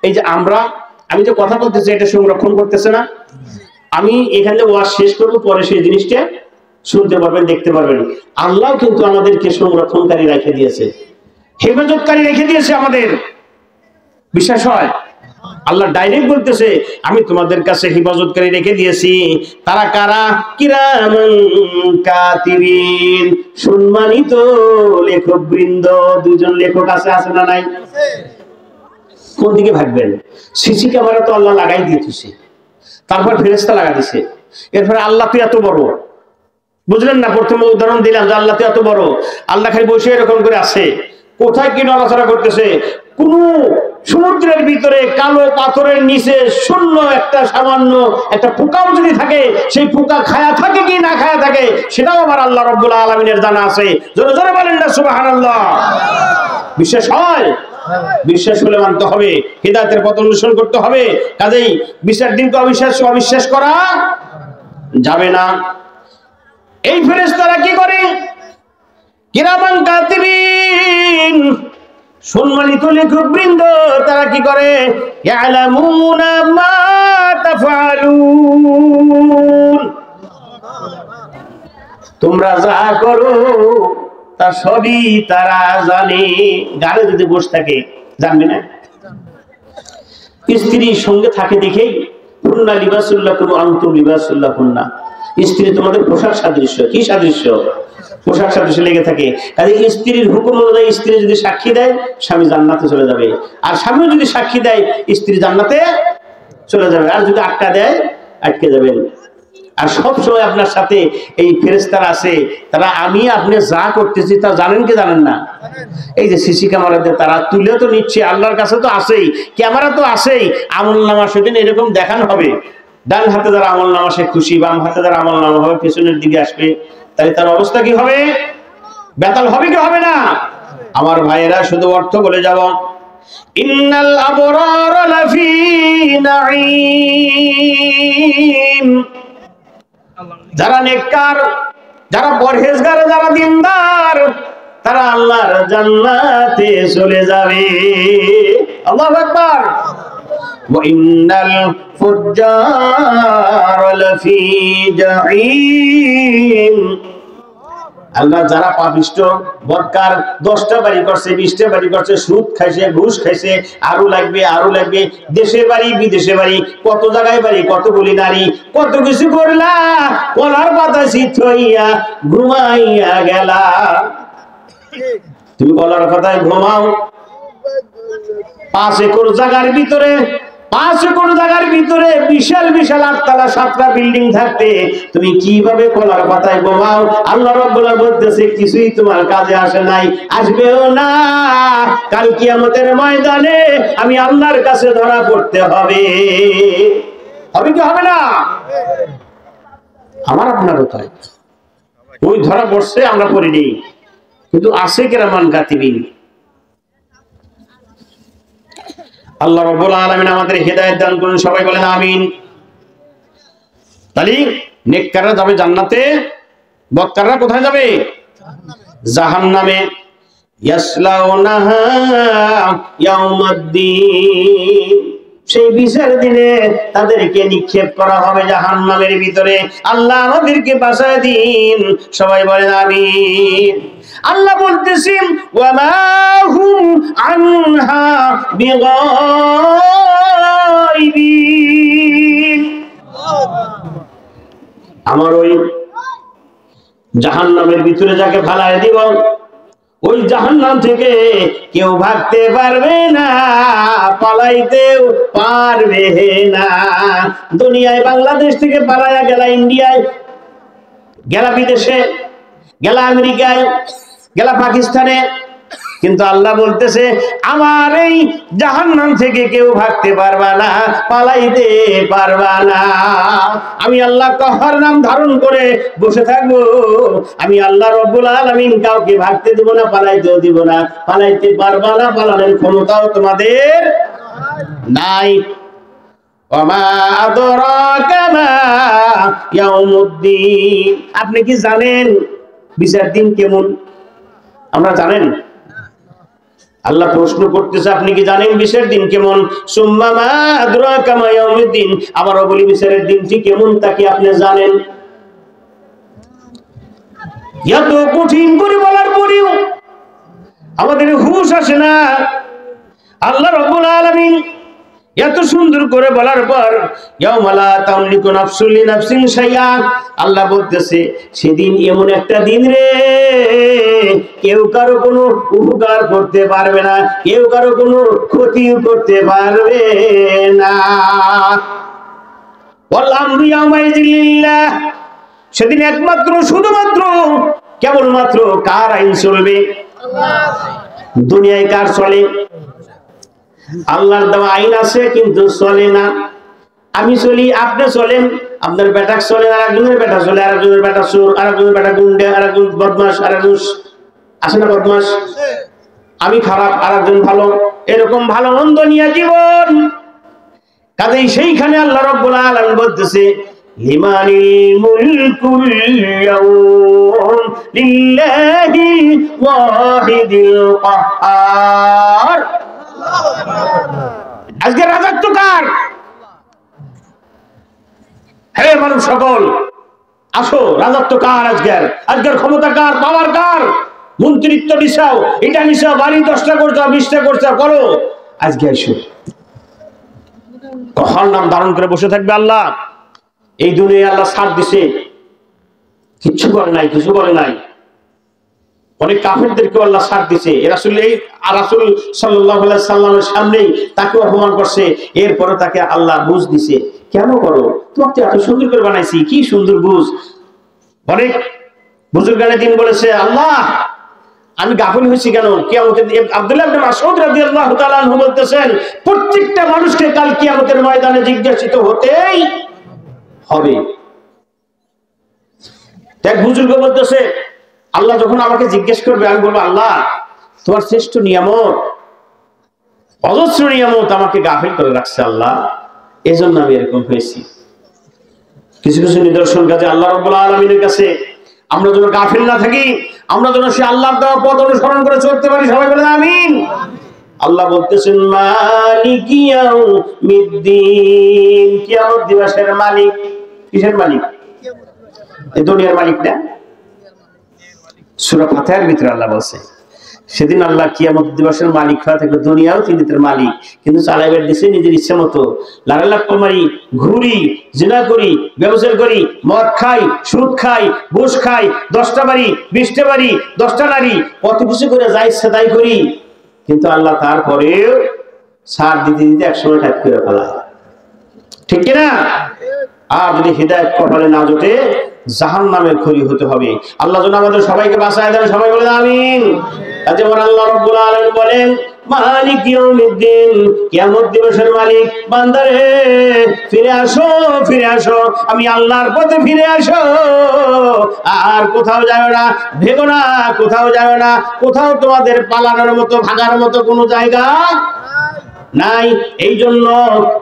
[SPEAKER 2] এই যে আমি যে কথা বলতেছি এটা সংরক্ষণ করতেছে না। আমি এখানে ওয়াজ শেষ করবো, পরে সেই জিনিসটা শুনতে পারবেন, দেখতে পারবেন। আল্লাহ কিন্তু আমাদেরকে সংরক্ষণকারী রেখে দিয়েছে, হেফাজতকারী রেখে দিয়েছে আমাদের। বিশ্বাস হয়? আল্লাহ ডাইরেক্ট বলতেছে আমি তোমাদের কাছে হেফাজতকারী রেখে দিয়েছি। তারা কারা? কিরামান কাতিবিন, সম্মানিত লেখক বৃন্দ। দুজন লেখক আছে না নাই? কোন দিকে ভাববেন? সিসি ক্যামেরা তো আল্লাহ লাগাই দিয়েছে, তারপর ফেরেশতা লাগা দিয়েছে। এরপরে আল্লাহ তো এত বড়, বুঝলেন না? প্রথমে উদাহরণ দিলাম যে আল্লাহ তো এত বড়। আল্লাহ খালি বসে এরকম করে আছে, কোথায় কি নড়াচড়া করতেছে? কোন সমুদ্রের ভিতরে কালো পাথরের নিচে শূন্য একটা সামান্য একটা পোকাও যদি থাকে, সেই পোকা খায়া থাকে কি না খায়া থাকে সেটাও আবার আল্লাহ রাব্বুল আলামিনের জানা আছে। জোরে জোরে বলেন না সুবহানাল্লাহ। বিশ্বাস হয়? বিশ্বাস হলে মানতে হবে, হিদায়াতের পথ অনুসরণ করতে হবে। কাজেই বিচার দিনকে অবিশ্বাস করা যাবে না। এই ফেরেশতারা কি করে? কিরামান কাতিবিন, সম্মানিত লেখক বৃন্দ, তারা কি করে? ইয়ালামুনা মা তাফআলুন, তোমরা যা করো তা সবই তারা জানে। গাড়ি যদি বসে থাকে জানবে না? স্ত্রীর সঙ্গে থাকে দেখেই হুন্না লিবাসুল লাকুম ওয়া আনতুম লিবাসুল লাহুন্না, স্ত্রী তোমাদের পোশাক সাদৃশ্য। কি সাদৃশ্য? পোশাক সাদৃশ্য লেগে থাকে। কাজে স্ত্রীর হুকুম অনুযায়ী স্ত্রী যদি সাক্ষী দেয় স্বামী জান্নাতে চলে যাবে, আর স্বামীও যদি সাক্ষী দেয় স্ত্রী জান্নাতে চলে যাবে, আর যদি আটকা দেয় আটকে যাবেন। আর সব সময় আপনার সাথে এই ফেরেশতারা আছে, তারা আমি আপনি যা করতেছি তা জানেন কি জানেন না? এই যে সিসি ক্যামেরাতে তারা তুলে তো নিচ্ছে, আল্লাহর কাছে তো আছেই, ক্যামেরা তো আছেই। আমলনামা সেদিন এরকম দেখানো হবে, ডান হাতে যারা আমলনামা সে খুশি, বাম হাতে যারা আমলনামা হবে পেছনের দিকে আসবে, তাহলে তার অবস্থা কি হবে? বেতাল হবে কি হবে না? আমার ভাইয়েরা শুধু অর্থ বলে যাব। ইন্নাল আবরার লাফি নাঈম, যারা নেককার, যারা পরহেজগার, যারা দিনদার, তারা আল্লাহর জান্নাতে চলে যাবে। আল্লাহু আকবার। ওয়া ইন্নাল ফুজ্জার লাফি জাহিম, আল্লাহ যারা পাপিষ্ট, বদকার, 10টা বাড়ি করছে, 20টা বাড়ি করছে, সুদ খাইছে, ঘুষ খাইছে, আরো লাগবে আরো লাগবে, দেশে বাড়ি বিদেশে বাড়ি, কত জায়গায় বাড়ি, কতগুলি নারী, কত কিছু করলা, কলার পাতা শীত হইয়া ঘুমাইয়া গেলা। তুমি কলার পাতায় ঘুমাও, 5 একর জায়গার ভিতরে, 5 একর জায়গার ভিতরে বিশাল বিশাল 8তলা 7টা বিল্ডিং থাকতে তুমি কিভাবে কলার পাতায় ঘুমাও? আল্লাহ রাব্বুল আলামিন বলতেছে কিছুই তোমার কাজে আসে নাই, আসবেও না। কাল কিয়ামতের ময়দানে আমি আল্লাহর কাছে ধরা পড়তে হবে। হবে কি হবে না? আমার আপনারও তাই। ওই ধরা পড়ছে, আমরা পড়িনি, কিন্তু আছে কিরামান কাতিবিন। আল্লাহ রাব্বুল আলামিন আমাদের হেদায়েত দান করুন, সবাই বলেন আমিন। তাহলে নেককাররা যাবে জান্নাতে, বদকাররা কোথায় যাবে? জাহান্নামে। ইয়াসলাউনাহা ইয়াউমাদ্দিন, সেই বিচার দিনে তাদেরকে নিক্ষেপ করা হবে জাহান্নামের ভিতরে। আল্লাহ আমাদেরকে বাঁচায় দিন, সবাই বলেন আমিন। আল্লাহ বলতেছেন ওয়া মা হুম আনহা বিগাইবিন, আমার ওই জাহান্নামের ভিতরে যাকে ফালায় দিব, ওই জাহান্নাম থেকে কেউ ভাগতে পারবে না, পালাইতেও পারবে না। দুনিয়ায় বাংলাদেশ থেকে পালায়া গেলা ইন্ডিয়ায়, গেলা বিদেশে, গেলা আমেরিকায়, গেলা পাকিস্তানে, কিন্তু আল্লাহ বলতেছে আমার এই জাহান্নাম থেকে কেউ ভাগতে পারবা না, পালাইতে পারবা না। আমি আল্লাহ কাহার নাম ধারণ করে বসে থাকবো। আমি আল্লাহ রব্বুল আলামিন কাউকে ভাগতে দিব না, পালাইতেও দিব না। পালাইতে পারবা না, পালানোর ক্ষমতাও তোমাদের নাই। ওমা আদরাকা মা ইয়াউমুদ্দিন, আপনি কি জানেন বিচার দিন কেমন? আমরা জানেন? আল্লাহ প্রশ্ন করতেছে আপনি কি জানেন বিচারের দিন কেমন? সুম্মা মা আদরাকা মা ইয়াউমুদ্দিন, আবারও বলি বিচারের দিনটি কেমন তা কি আপনি জানেন? এত কঠিন করে বলার পরেও আমাদের হুঁশ আসে না। আল্লাহ রাব্বুল আলামিন এত সুন্দর করে বলার পর ইয়াউমা লা তামলিকু নাফসুন লিনাফসিন শাইআ, আল্লাহ বলতেছে সেদিন এমন একটা দিন রে, কেউ কারো কোনো উপকার করতে পারবে না, কেউ কারো কোনো ক্ষতি করতে পারবে না। ওয়াল আমরু ইয়াউমাইযিন লিল্লাহ, সেদিন একমাত্র শুধুমাত্র কেবলমাত্র কার আইন চলবে? দুনিয়ায় কার চলে? আল্লাহর দেওয়া আইন আছে কিন্তু চলে না। আমি চলি, আপনি চলেন, আপনার বেটা চলে, আরেকজনের বেটা চলে, আরেকজনের বেটা চোর, আরেকজনের বেটা গুন্ডা, আরেকজন বদমাশ, আরেকজন আছে না বদমাশ। আমি খারাপ, আরেকজন ভালো, এরকম ভালো মন্দ নিয়ে জীবন। কাজেই সেইখানে আল্লাহ রাব্বুল আলামিন বলতেছে লিমানিল মুলকুল ইয়াউম লিল্লাহি ওয়াহিদিল কাহ্হার, আজকে রাজত্ব কার? হে মানুষ সকল, আসো, রাজত্ব কার আজকের? আজকের ক্ষমতা কার? পাওয়ার কার? মন্ত্রিত্ব নিছাও, এটা নিছাও, বাড়ি 10টা করছো, 20টা করছো, করো, আজকে আসো। কখন নাম ধারণ করে বসে থাকবে আল্লাহ? এই দুনিয়ায় আল্লাহ ছাড় দিছে, কিচ্ছু করে নাই, কিছু করে নাই। অনেক কাফেরদেরকে আল্লাহ ছাড় দিছে। রাসূল সাল্লাল্লাহু আলাইহি সাল্লামের সামনেই তাকে অপমান করছে, এরপরে তাকে আল্লাহ বুঝ দিছে। কেন করো? তোমাকে এত সুন্দর করে বানাইছি, কি সুন্দর বুঝ। অনেক বুজুর্গানে দিন বলেছে আল্লাহ আমি গাফিল হয়েছি কেন? কিয়ামতের আব্দুল্লাহ ইবনে মাসউদ রাদিয়াল্লাহু তাআলা আনহু বলতেছেন প্রত্যেকটা মানুষকে কাল কিয়ামতের ময়দানে জিজ্ঞাসিত হতেই হবে। এক বুজুর্গ বলতেছে আল্লাহ যখন আমাকে জিজ্ঞেস করবে, আমি বলবো আল্লাহ তোমার শ্রেষ্ঠ নিয়ামত, অজস্র নিয়ামত আমাকে গাফিল করে রাখছে আল্লাহ, এজন্য আমি এরকম হয়েছি। কিছু কিছু নিদর্শন কাজে আল্লাহ রাব্বুল আলামিনের কাছে আমরা যেন গাফিল না থাকি, আমরা যেন সে আল্লাহর দেওয়া পথ অনুসরণ করে চলতে পারি। সবাই বলেন আমিন। আল্লাহ বলতেছেন মালিকি ইয়াউমিদ্দিন, কিয়ামত দিবসের মালিক। কিসের মালিক? এই দুনিয়ার মালিক না। সূরা ফাতিহার ভিতরে আল্লাহ বলছে সেদিন আল্লাহ কিয়ামত দিবসের মালিক হয়ে থাকবে, দুনিয়াও তিনি তার মালিক, কিন্তু চালাইবার দিছে নিজের ইচ্ছা মতো। লাগালাপ্পা মারি, ঘুরি, জিনা করি, ব্যবচার করি, মদ খাই, সুদ খাই, ঘুষ খাই, 10টা বাড়ি, 20টা বাড়ি, 10টা নারী, কত কিছু করে যা ইচ্ছা তাই করি, কিন্তু আল্লাহ তারপরেও ছাড় দিতে দিতে একসময় ঠাক করে ফেলায়। ঠিক কিনা? আর যদি হিদায়াত কপালে না জোটে জাহান্নামের খড়ি হতে হবে। আল্লাহ যেন আমাদের সবাইকে বাঁচায় দেন। সবাই বলেন আমিন। যেমন আল্লাহ রাব্বুল আলামিন বলেন
[SPEAKER 1] মালিক ইয়াউমিদ্দিন, কিয়ামত দিবসের মালিক। বান্দারে ফিরে আসো, ফিরে আসো, আমি আল্লাহর পথে ফিরে আসো, আর কোথাও যাও না, ভেগো না, কোথাও যাও না। কোথাও তোমাদের পালানোর মতো, ভাগার মতো কোনো জায়গা নাই। এই জন্য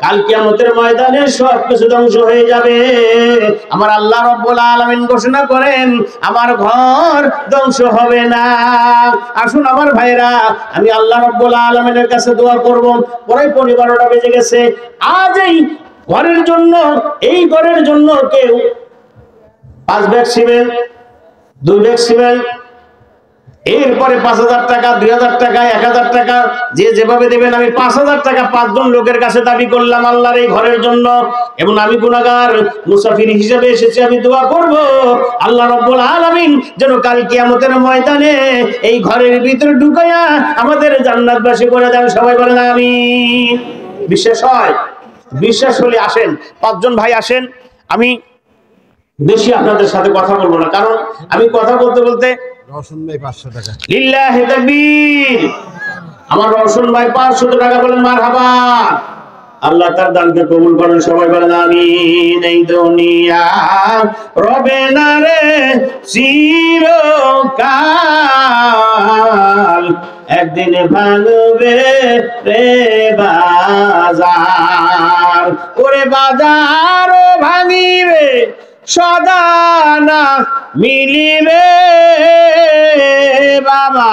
[SPEAKER 1] কাল কিয়ামতের ময়দানে সবকিছু ধ্বংস হয়ে যাবে। আমার আল্লাহ রাব্বুল আলামিন ঘোষণা করেন, আমার ঘর ধ্বংস হবে না। আসুন আমার ভাইরা, আমি আল্লাহ রাব্বুল আলামিনের কাছে দোয়া করব। পরে 12টা বেজে গেছে। আজ এই ঘরের জন্য, এই ঘরের জন্য কেউ 5 ব্যাগ সিমেন্ট, 2 ব্যাগ সিমেন্ট, এরপরে 5,000 টাকা, 2,000 টাকা, 1,000 টাকা, যে যেভাবে দেবেন, আমি 5,000 টাকা 5 জন লোকের কাছে দাবি করলাম আল্লাহর এই ঘরের জন্য। এবং আমি গুনাহগার মুসাফির হিসেবে এসেছি, আমি দোয়া করব আল্লাহ রাব্বুল আলামিন যেন কাল কিয়ামতের ময়দানে এই ঘরের ভিতরে ঢুকায়া আমাদের জান্নাতবাসী করে দেন। সবাই বলেন আমিন। বিশ্বাস হয়? বিশ্বাস হলে আসেন, 5 জন ভাই আসেন। আমি বেশি আপনাদের সাথে কথা বলবো না, কারণ আমি কথা বলতে বলতে
[SPEAKER 3] রওশন ভাই 500 টাকা।
[SPEAKER 1] লিল্লাহি তাকবীর। আমার রওশন ভাই 500 টাকা বলেন মারহাবা। আল্লাহ তার দানকে কবুল করেন। সবাই বলেন আমিন। এই দুনিয়া রবে না রে চিরকাল, একদিন ভাঙবে রে বাজার, ওরে বাজার ভাঙিবে সদা না মিলিবে বাবা।